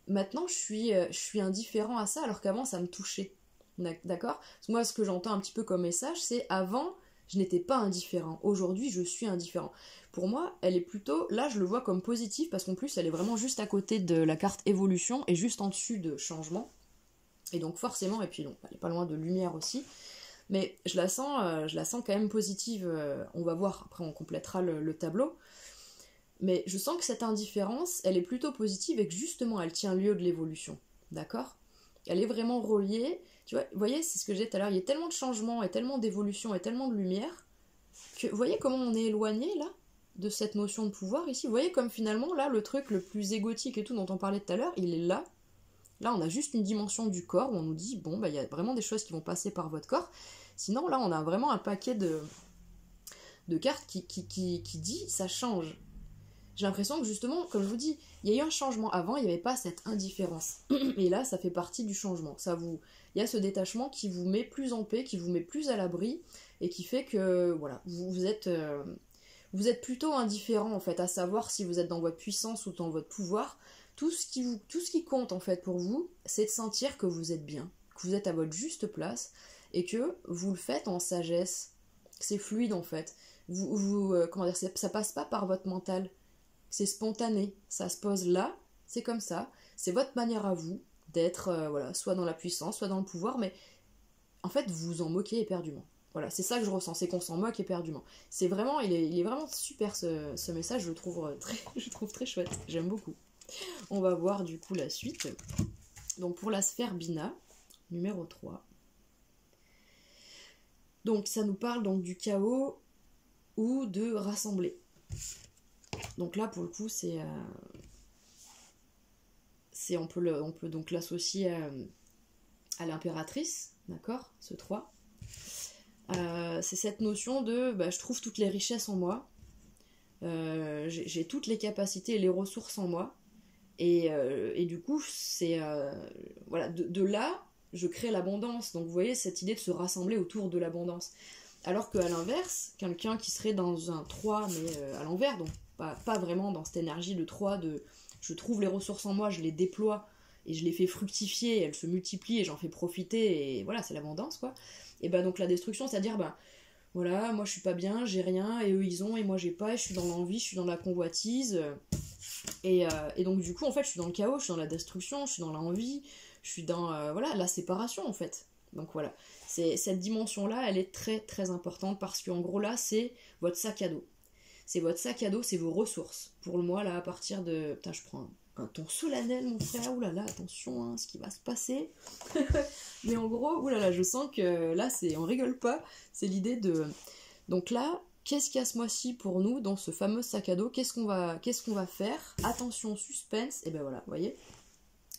maintenant, je suis indifférent à ça, alors qu'avant, ça me touchait. D'accord? Parce que moi, ce que j'entends un petit peu comme message, c'est avant, je n'étais pas indifférent. Aujourd'hui, je suis indifférent. Pour moi, elle est plutôt... Là, je le vois comme positif, parce qu'en plus, elle est vraiment juste à côté de la carte évolution et juste en dessus de changement. Et donc, forcément, et puis donc, elle est pas loin de lumière aussi. Mais je la sens quand même positive. On va voir, après, on complétera le tableau. Mais je sens que cette indifférence, elle est plutôt positive et que justement, elle tient lieu de l'évolution. D'accord? Elle est vraiment reliée... Tu vois, vous voyez, c'est ce que j'ai dit tout à l'heure, il y a tellement de changements et tellement d'évolution et tellement de lumière que vous voyez comment on est éloigné là de cette notion de pouvoir ici. Vous voyez comme finalement là le truc le plus égotique et tout dont on parlait tout à l'heure, il est là. Là on a juste une dimension du corps où on nous dit bon bah il y a vraiment des choses qui vont passer par votre corps. Sinon là on a vraiment un paquet de cartes qui dit ça change. J'ai l'impression que justement, comme je vous dis, il y a eu un changement. Avant, il n'y avait pas cette indifférence. Et là, ça fait partie du changement. Il y a ce détachement qui vous met plus en paix, qui vous met plus à l'abri, et qui fait que, voilà, vous êtes plutôt indifférent, en fait, à savoir si vous êtes dans votre puissance ou dans votre pouvoir. Tout ce qui compte, en fait, pour vous, c'est de sentir que vous êtes bien, que vous êtes à votre juste place, et que vous le faites en sagesse. C'est fluide, en fait. Comment dire, ça passe pas par votre mental. C'est spontané, ça se pose là, c'est comme ça, c'est votre manière à vous d'être, voilà, soit dans la puissance, soit dans le pouvoir, mais en fait, vous vous en moquez éperdument. Voilà, c'est ça que je ressens, c'est qu'on s'en moque éperdument. C'est vraiment, il est vraiment super ce message, je le trouve très chouette, j'aime beaucoup. On va voir du coup la suite. Donc pour la sphère Bina, numéro 3. Donc ça nous parle donc du chaos ou de rassembler. Donc là, pour le coup, on peut donc l'associer à l'impératrice, d'accord, ce 3. C'est cette notion de, je trouve toutes les richesses en moi, j'ai toutes les capacités et les ressources en moi, et du coup, voilà, de là, je crée l'abondance. Donc vous voyez, cette idée de se rassembler autour de l'abondance. Alors qu'à l'inverse, quelqu'un qui serait dans un 3, mais à l'envers, donc pas vraiment dans cette énergie de 3, de je trouve les ressources en moi, je les déploie, et je les fais fructifier, elles se multiplient, et j'en fais profiter, et voilà, c'est l'abondance, quoi. Et donc la destruction, c'est-à-dire, voilà, moi je suis pas bien, j'ai rien, et eux ils ont, et moi j'ai pas, et je suis dans l'envie, je suis dans la convoitise, et donc du coup, en fait, je suis dans le chaos, je suis dans la destruction, je suis dans l'envie, je suis dans, voilà, la séparation, en fait. Donc voilà, cette dimension-là, elle est très très importante parce qu'en gros là, c'est votre sac à dos. C'est votre sac à dos, c'est vos ressources. Pour le mois, là, à partir de... Putain, je prends un ton solennel, mon frère. Ouh là là, attention, hein, ce qui va se passer. Mais en gros, ouh là là, je sens que là, on rigole pas. C'est l'idée de... Donc là, qu'est-ce qu'il y a ce mois-ci pour nous dans ce fameux sac à dos? Qu'est-ce qu'on va faire? Attention, suspense. Et ben voilà, vous voyez,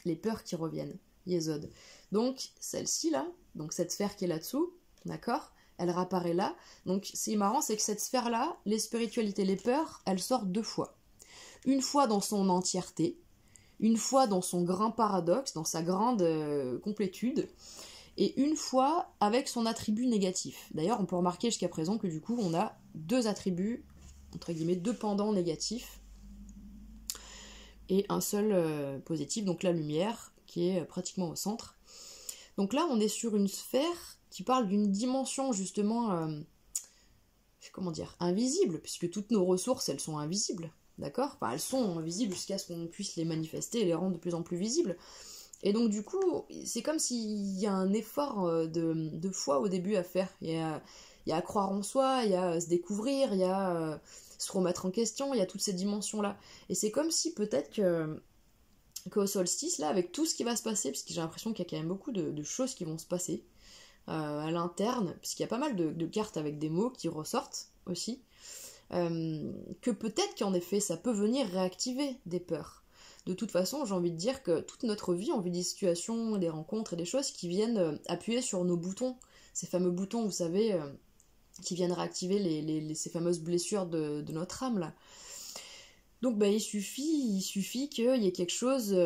les peurs qui reviennent. Yesod. Donc, celle-ci là, donc cette sphère qui est là-dessous, d'accord? Elle réapparaît là. Donc, c'est marrant, c'est que cette sphère-là, les spiritualités, les peurs, elles sortent 2 fois. Une fois dans son entièreté, une fois dans son grand paradoxe, dans sa grande complétude, et une fois avec son attribut négatif. D'ailleurs, on peut remarquer jusqu'à présent que du coup, on a 2 attributs, entre guillemets, 2 pendants négatifs, et un seul positif, donc la lumière, qui est pratiquement au centre. Donc là, on est sur une sphère qui parle d'une dimension, justement, comment dire, invisible, puisque toutes nos ressources, elles sont invisibles, d'accord? Enfin, elles sont invisibles jusqu'à ce qu'on puisse les manifester et les rendre de plus en plus visibles. Et donc, du coup, c'est comme s'il y a un effort de foi au début à faire. Il y a à croire en soi, il y a à se découvrir, il y a se remettre en question, il y a toutes ces dimensions-là. Et c'est comme si peut-être qu'au solstice, là, avec tout ce qui va se passer, parce que j'ai l'impression qu'il y a quand même beaucoup de choses qui vont se passer à l'interne, puisqu'il y a pas mal de cartes avec des mots qui ressortent aussi, que peut-être qu'en effet, ça peut venir réactiver des peurs. De toute façon, j'ai envie de dire que toute notre vie, on vit des situations, des rencontres et des choses qui viennent appuyer sur nos boutons, ces fameux boutons, vous savez, qui viennent réactiver ces fameuses blessures de notre âme, là. Donc bah, il suffit qu'il y ait quelque chose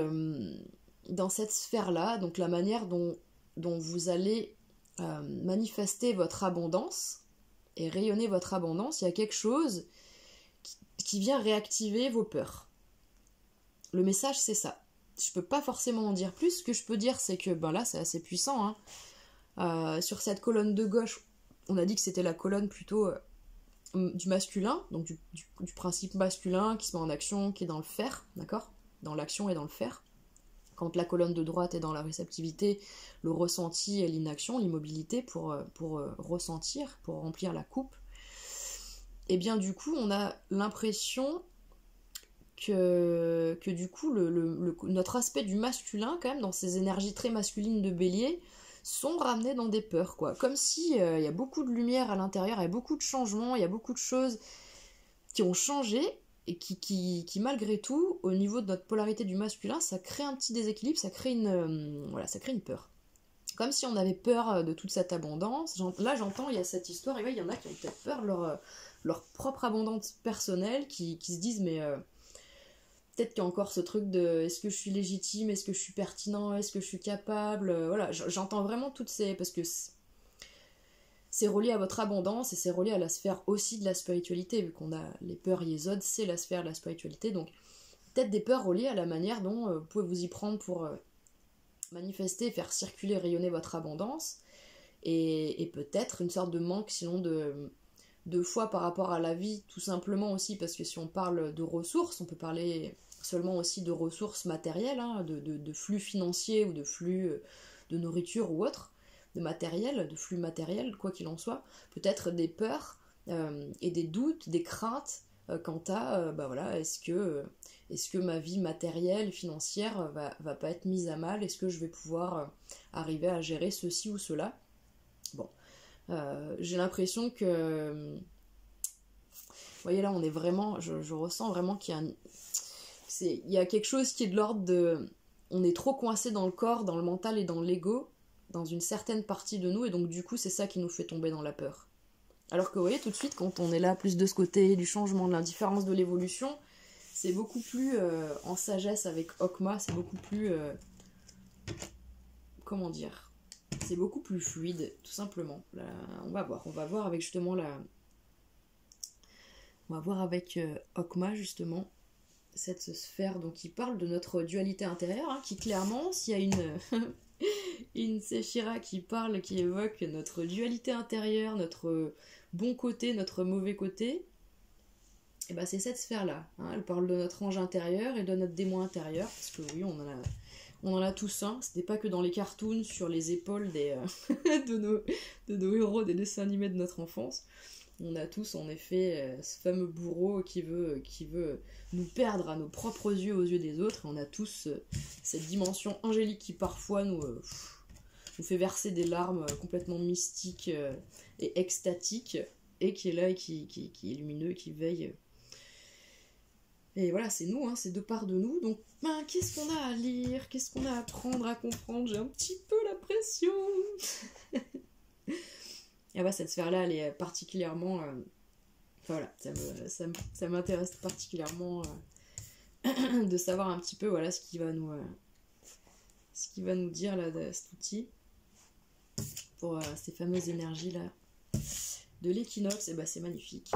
dans cette sphère-là, donc la manière dont vous allez manifester votre abondance et rayonner votre abondance, il y a quelque chose qui vient réactiver vos peurs. Le message, c'est ça. Je peux pas forcément en dire plus. Ce que je peux dire, c'est que ben là, c'est assez puissant. Hein. Sur cette colonne de gauche, on a dit que c'était la colonne plutôt du masculin, donc du principe masculin qui se met en action, qui est dans le faire, d'accord? Dans l'action et dans le faire. Quand la colonne de droite est dans la réceptivité, le ressenti et l'inaction, l'immobilité pour ressentir, pour remplir la coupe, et bien du coup, on a l'impression que du coup, notre aspect du masculin, quand même, dans ces énergies très masculines de bélier, sont ramenés dans des peurs, quoi. Comme si y a beaucoup de lumière à l'intérieur, il y a beaucoup de changements, il y a beaucoup de choses qui ont changé, et qui malgré tout, au niveau de notre polarité du masculin, ça crée un petit déséquilibre, ça crée une peur. Comme si on avait peur de toute cette abondance. Là, j'entends, il y a cette histoire, et ouais, il y en a qui ont peut-être peur de leur propre abondance personnelle, qui se disent, mais peut-être qu'il y a encore ce truc de est-ce que je suis légitime, est-ce que je suis pertinent, est-ce que je suis capable, voilà, j'entends vraiment toutes ces... parce que c'est relié à votre abondance et c'est relié à la sphère aussi de la spiritualité, vu qu'on a les peurs yésod, c'est la sphère de la spiritualité, donc peut-être des peurs reliées à la manière dont vous pouvez vous y prendre pour manifester, faire circuler, rayonner votre abondance, et peut-être une sorte de manque sinon de foi par rapport à la vie, tout simplement aussi, parce que si on parle de ressources, on peut parler seulement aussi de ressources matérielles, hein, de flux financiers ou de flux de nourriture ou autre, de matériel, de flux matériel, quoi qu'il en soit, peut-être des peurs et des doutes, des craintes quant à, bah voilà, est-ce que ma vie matérielle, financière va pas être mise à mal, est-ce que je vais pouvoir arriver à gérer ceci ou cela. Bon, j'ai l'impression que... Vous voyez là, on est vraiment... Je ressens vraiment qu'il y a il y a quelque chose qui est de l'ordre de... On est trop coincé dans le corps, dans le mental et dans l'ego, dans une certaine partie de nous, et donc du coup, c'est ça qui nous fait tomber dans la peur. Alors que vous voyez, tout de suite, quand on est là plus de ce côté du changement, de l'indifférence, de l'évolution, c'est beaucoup plus en sagesse avec Okma, c'est beaucoup plus... comment dire ? C'est beaucoup plus fluide, tout simplement. Là, on va voir avec justement on va voir avec Okma, justement, cette sphère donc, qui parle de notre dualité intérieure, hein, qui clairement, s'il y a une Séphira qui parle, qui évoque notre dualité intérieure, notre bon côté, notre mauvais côté, et ben c'est cette sphère-là. Hein, elle parle de notre ange intérieur et de notre démon intérieur, parce que oui, On en a tous un, c'était pas que dans les cartoons sur les épaules de nos héros des dessins animés de notre enfance. On a tous en effet ce fameux bourreau qui veut nous perdre à nos propres yeux, aux yeux des autres. Et on a tous cette dimension angélique qui parfois nous fait verser des larmes complètement mystiques et extatiques, et qui est là et qui est lumineux, qui veille. Et voilà, c'est nous, hein, c'est deux parts de nous. Donc, qu'est-ce qu'on a à lire? Qu'est-ce qu'on a à apprendre, à comprendre? J'ai un petit peu la pression. Et bah, cette sphère-là, elle est particulièrement... Enfin, voilà, ça m'intéresse particulièrement de savoir un petit peu voilà, ce qui va nous dire là, de cet outil pour ces fameuses énergies-là de l'équinoxe. Et bah, c'est magnifique.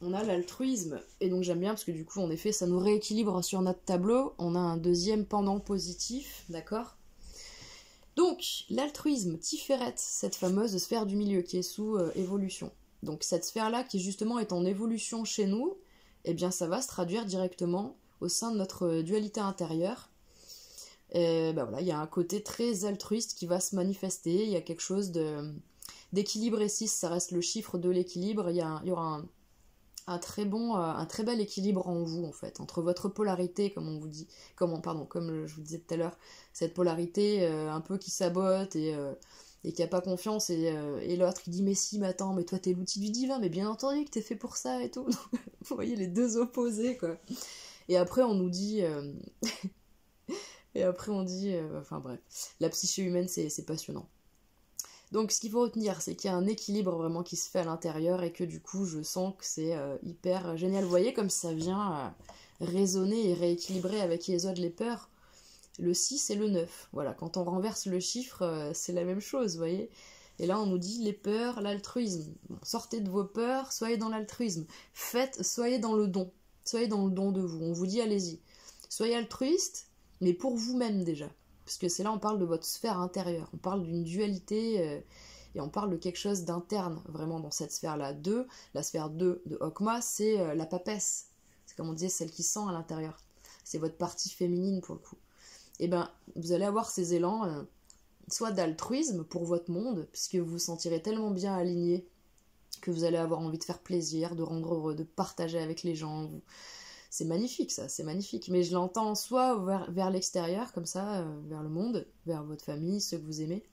On a l'altruisme, et donc j'aime bien parce que du coup, en effet, ça nous rééquilibre sur notre tableau. On a un deuxième pendant positif, d'accord? Donc, l'altruisme, Tiferet, cette fameuse sphère du milieu qui est sous évolution. Donc cette sphère-là, qui justement est en évolution chez nous, eh bien ça va se traduire directement au sein de notre dualité intérieure. Et ben voilà, il y a un côté très altruiste qui va se manifester, il y a quelque chose d'équilibré. 6, ça reste le chiffre de l'équilibre, il y aura un très bel équilibre en vous, en fait, entre votre polarité, comme je vous disais tout à l'heure, cette polarité un peu qui sabote et qui a pas confiance, et l'autre qui dit mais si, mais attends, mais toi t'es l'outil du divin, mais bien entendu que t'es fait pour ça et tout. Vous voyez les deux opposés, quoi. Et après on nous dit enfin bref, la psyché humaine c'est passionnant. Donc ce qu'il faut retenir, c'est qu'il y a un équilibre vraiment qui se fait à l'intérieur, et que du coup je sens que c'est hyper génial. Vous voyez comme ça vient résonner et rééquilibrer avec Yesod les peurs, le 6 et le 9. Voilà, quand on renverse le chiffre, c'est la même chose, vous voyez. Et là on nous dit les peurs, l'altruisme. Bon, sortez de vos peurs, soyez dans l'altruisme. Soyez dans le don. Soyez dans le don de vous. On vous dit allez-y. Soyez altruiste, mais pour vous-même déjà. Parce que c'est là on parle de votre sphère intérieure, on parle d'une dualité et on parle de quelque chose d'interne vraiment dans cette sphère-là. La sphère 2 de Okma, c'est la papesse. C'est comme on disait, celle qui sent à l'intérieur. C'est votre partie féminine pour le coup. Et ben vous allez avoir ces élans soit d'altruisme pour votre monde, puisque vous vous sentirez tellement bien aligné que vous allez avoir envie de faire plaisir, de rendre heureux, de partager avec les gens. C'est magnifique ça, c'est magnifique. Mais je l'entends soit vers l'extérieur, comme ça, vers le monde, vers votre famille, ceux que vous aimez.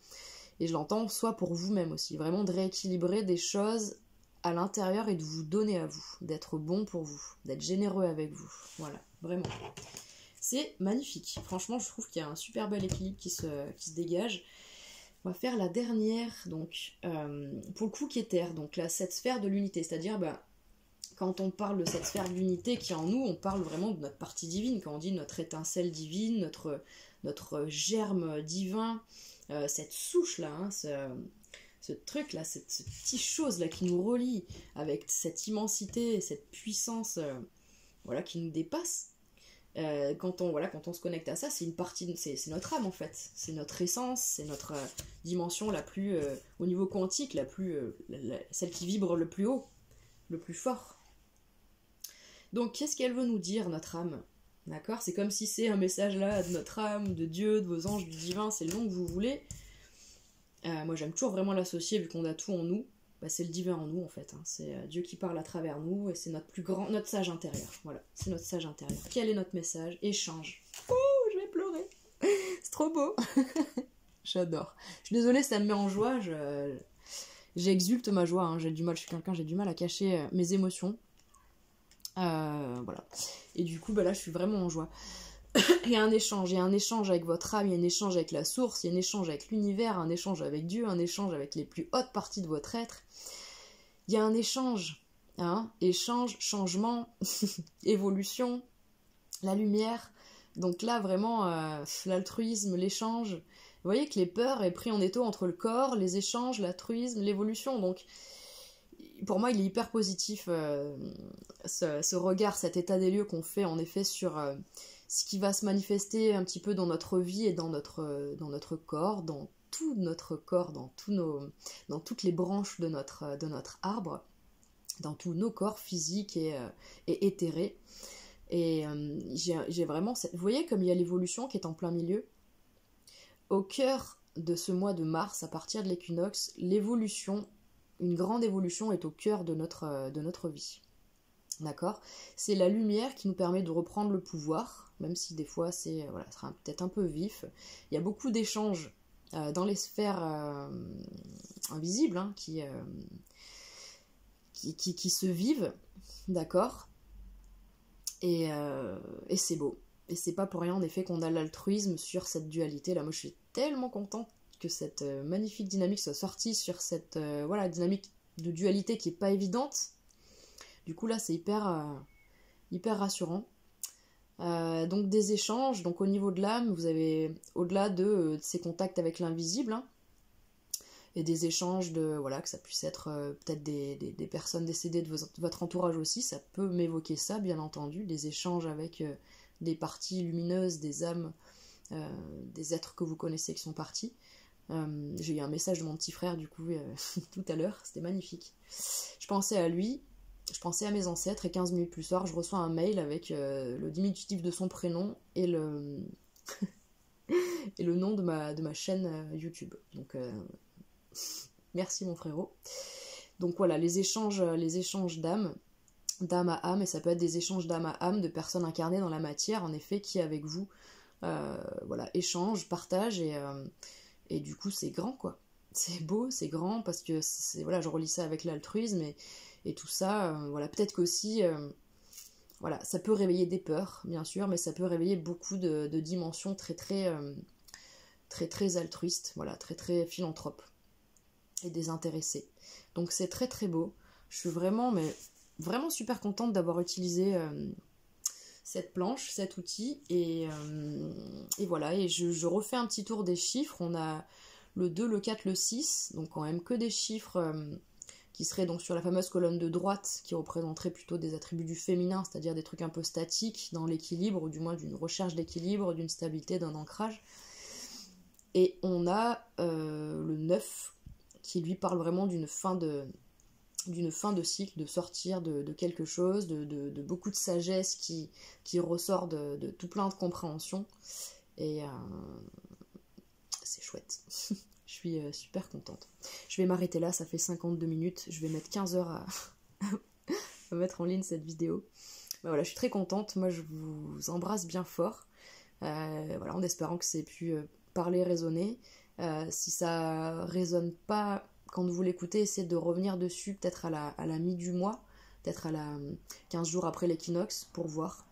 Et je l'entends soit pour vous-même aussi. Vraiment de rééquilibrer des choses à l'intérieur et de vous donner à vous. D'être bon pour vous, d'être généreux avec vous. Voilà, vraiment. C'est magnifique. Franchement, je trouve qu'il y a un super bel équilibre qui se dégage. On va faire la dernière, donc, pour le coup qui est terre. Donc là, cette sphère de l'unité, c'est-à-dire... quand on parle de cette sphère d'unité qui est en nous, on parle vraiment de notre partie divine. Quand on dit notre étincelle divine, notre germe divin, cette souche-là, hein, ce truc-là, cette petite chose-là qui nous relie avec cette immensité, cette puissance voilà, qui nous dépasse. Quand on se connecte à ça, c'est une partie, c'est notre âme en fait. C'est notre essence, c'est notre dimension la plus, au niveau quantique, celle qui vibre le plus haut, le plus fort. Donc, qu'est-ce qu'elle veut nous dire, notre âme? D'accord? C'est comme si c'est un message là de notre âme, de Dieu, de vos anges, du divin, c'est le nom que vous voulez. Moi, j'aime toujours vraiment l'associer, vu qu'on a tout en nous. Bah, c'est le divin en nous, en fait. Hein. C'est Dieu qui parle à travers nous, et c'est notre sage intérieur. Voilà, c'est notre sage intérieur. Quel est notre message? Échange. Oh, je vais pleurer. C'est trop beau. J'adore. Je suis désolée, ça me met en joie. J'exulte ma joie. Hein. Je suis quelqu'un, j'ai du mal à cacher mes émotions. Voilà. Et du coup, là, je suis vraiment en joie. Il y a un échange avec votre âme, il y a un échange avec la source, il y a un échange avec l'univers, un échange avec Dieu, un échange avec les plus hautes parties de votre être. Il y a un échange, hein, échange, changement, évolution, la lumière. Donc là, vraiment, l'altruisme, l'échange. Vous voyez que les peurs est pris en étau entre le corps, les échanges, l'altruisme, l'évolution. Donc, pour moi, il est hyper positif, ce regard, cet état des lieux qu'on fait en effet sur ce qui va se manifester un petit peu dans notre vie et dans notre corps, dans tout notre corps, dans toutes les branches de notre arbre, dans tous nos corps physiques et éthérés. Et j'ai vraiment... Vous voyez comme il y a l'évolution qui est en plein milieu? au cœur de ce mois de mars, à partir de l'équinoxe, l'évolution, une grande évolution est au cœur de notre vie. D'accord? C'est la lumière qui nous permet de reprendre le pouvoir, même si des fois c'est voilà, sera peut-être un peu vif. Il y a beaucoup d'échanges dans les sphères invisibles hein, qui se vivent, d'accord? Et c'est beau. Et c'est pas pour rien en effet qu'on a l'altruisme sur cette dualité là. Moi je suis tellement contente que cette magnifique dynamique soit sortie sur cette voilà, dynamique de dualité qui est pas évidente. Du coup là c'est hyper rassurant. Donc des échanges, donc au niveau de l'âme, vous avez au-delà de ces contacts avec l'invisible, hein, et des échanges de voilà, que ça puisse être peut-être des personnes décédées de votre entourage aussi, ça peut m'évoquer ça bien entendu, des échanges avec des parties lumineuses, des âmes, des êtres que vous connaissez qui sont partis. J'ai eu un message de mon petit frère du coup tout à l'heure, c'était magnifique. Je pensais à lui, je pensais à mes ancêtres et 15 minutes plus tard, je reçois un mail avec le diminutif de son prénom et le et le nom de ma chaîne YouTube. Donc merci mon frérot. Donc voilà, les échanges d'âme à âme, et ça peut être des échanges d'âme à âme de personnes incarnées dans la matière, en effet, qui avec vous voilà, échangent, partagent, et du coup c'est grand quoi. C'est beau, c'est grand, parce que voilà, je relis ça avec l'altruisme et tout ça, voilà, peut-être qu'aussi voilà, ça peut réveiller des peurs, bien sûr, mais ça peut réveiller beaucoup de dimensions très altruistes, voilà, très philanthropes et désintéressées. Donc c'est très beau. Je suis vraiment super contente d'avoir utilisé cette planche, cet outil, et voilà, et je refais un petit tour des chiffres. On a le 2, le 4, le 6, donc quand même que des chiffres qui seraient donc sur la fameuse colonne de droite, qui représenterait plutôt des attributs du féminin, c'est-à-dire des trucs un peu statiques dans l'équilibre, ou du moins d'une recherche d'équilibre, d'une stabilité, d'un ancrage. Et on a le 9, qui lui parle vraiment d'une fin de cycle, de sortir de quelque chose, de beaucoup de sagesse qui ressort de tout plein de compréhension. Et c'est chouette. Je suis super contente. Je vais m'arrêter là, ça fait 52 minutes. Je vais mettre 15 heures à mettre en ligne cette vidéo. Ben voilà, je suis très contente. Moi, je vous embrasse bien fort. Voilà, en espérant que c'est pu parler, résonner. Si ça résonne pas quand vous l'écoutez, essayez de revenir dessus peut-être à la mi du mois, peut-être à la 15 jours après l'équinoxe, pour voir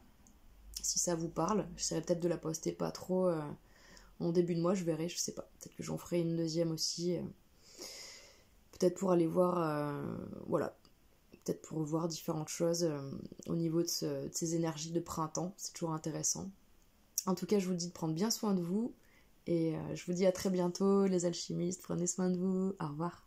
si ça vous parle. J'essaierai peut-être de la poster pas trop en début de mois, je verrai, je sais pas. Peut-être que j'en ferai une deuxième aussi. Peut-être pour aller voir, voilà, peut-être pour voir différentes choses au niveau de ces énergies de printemps. C'est toujours intéressant. En tout cas, je vous dis de prendre bien soin de vous. Et je vous dis à très bientôt, les alchimistes. Prenez soin de vous. Au revoir.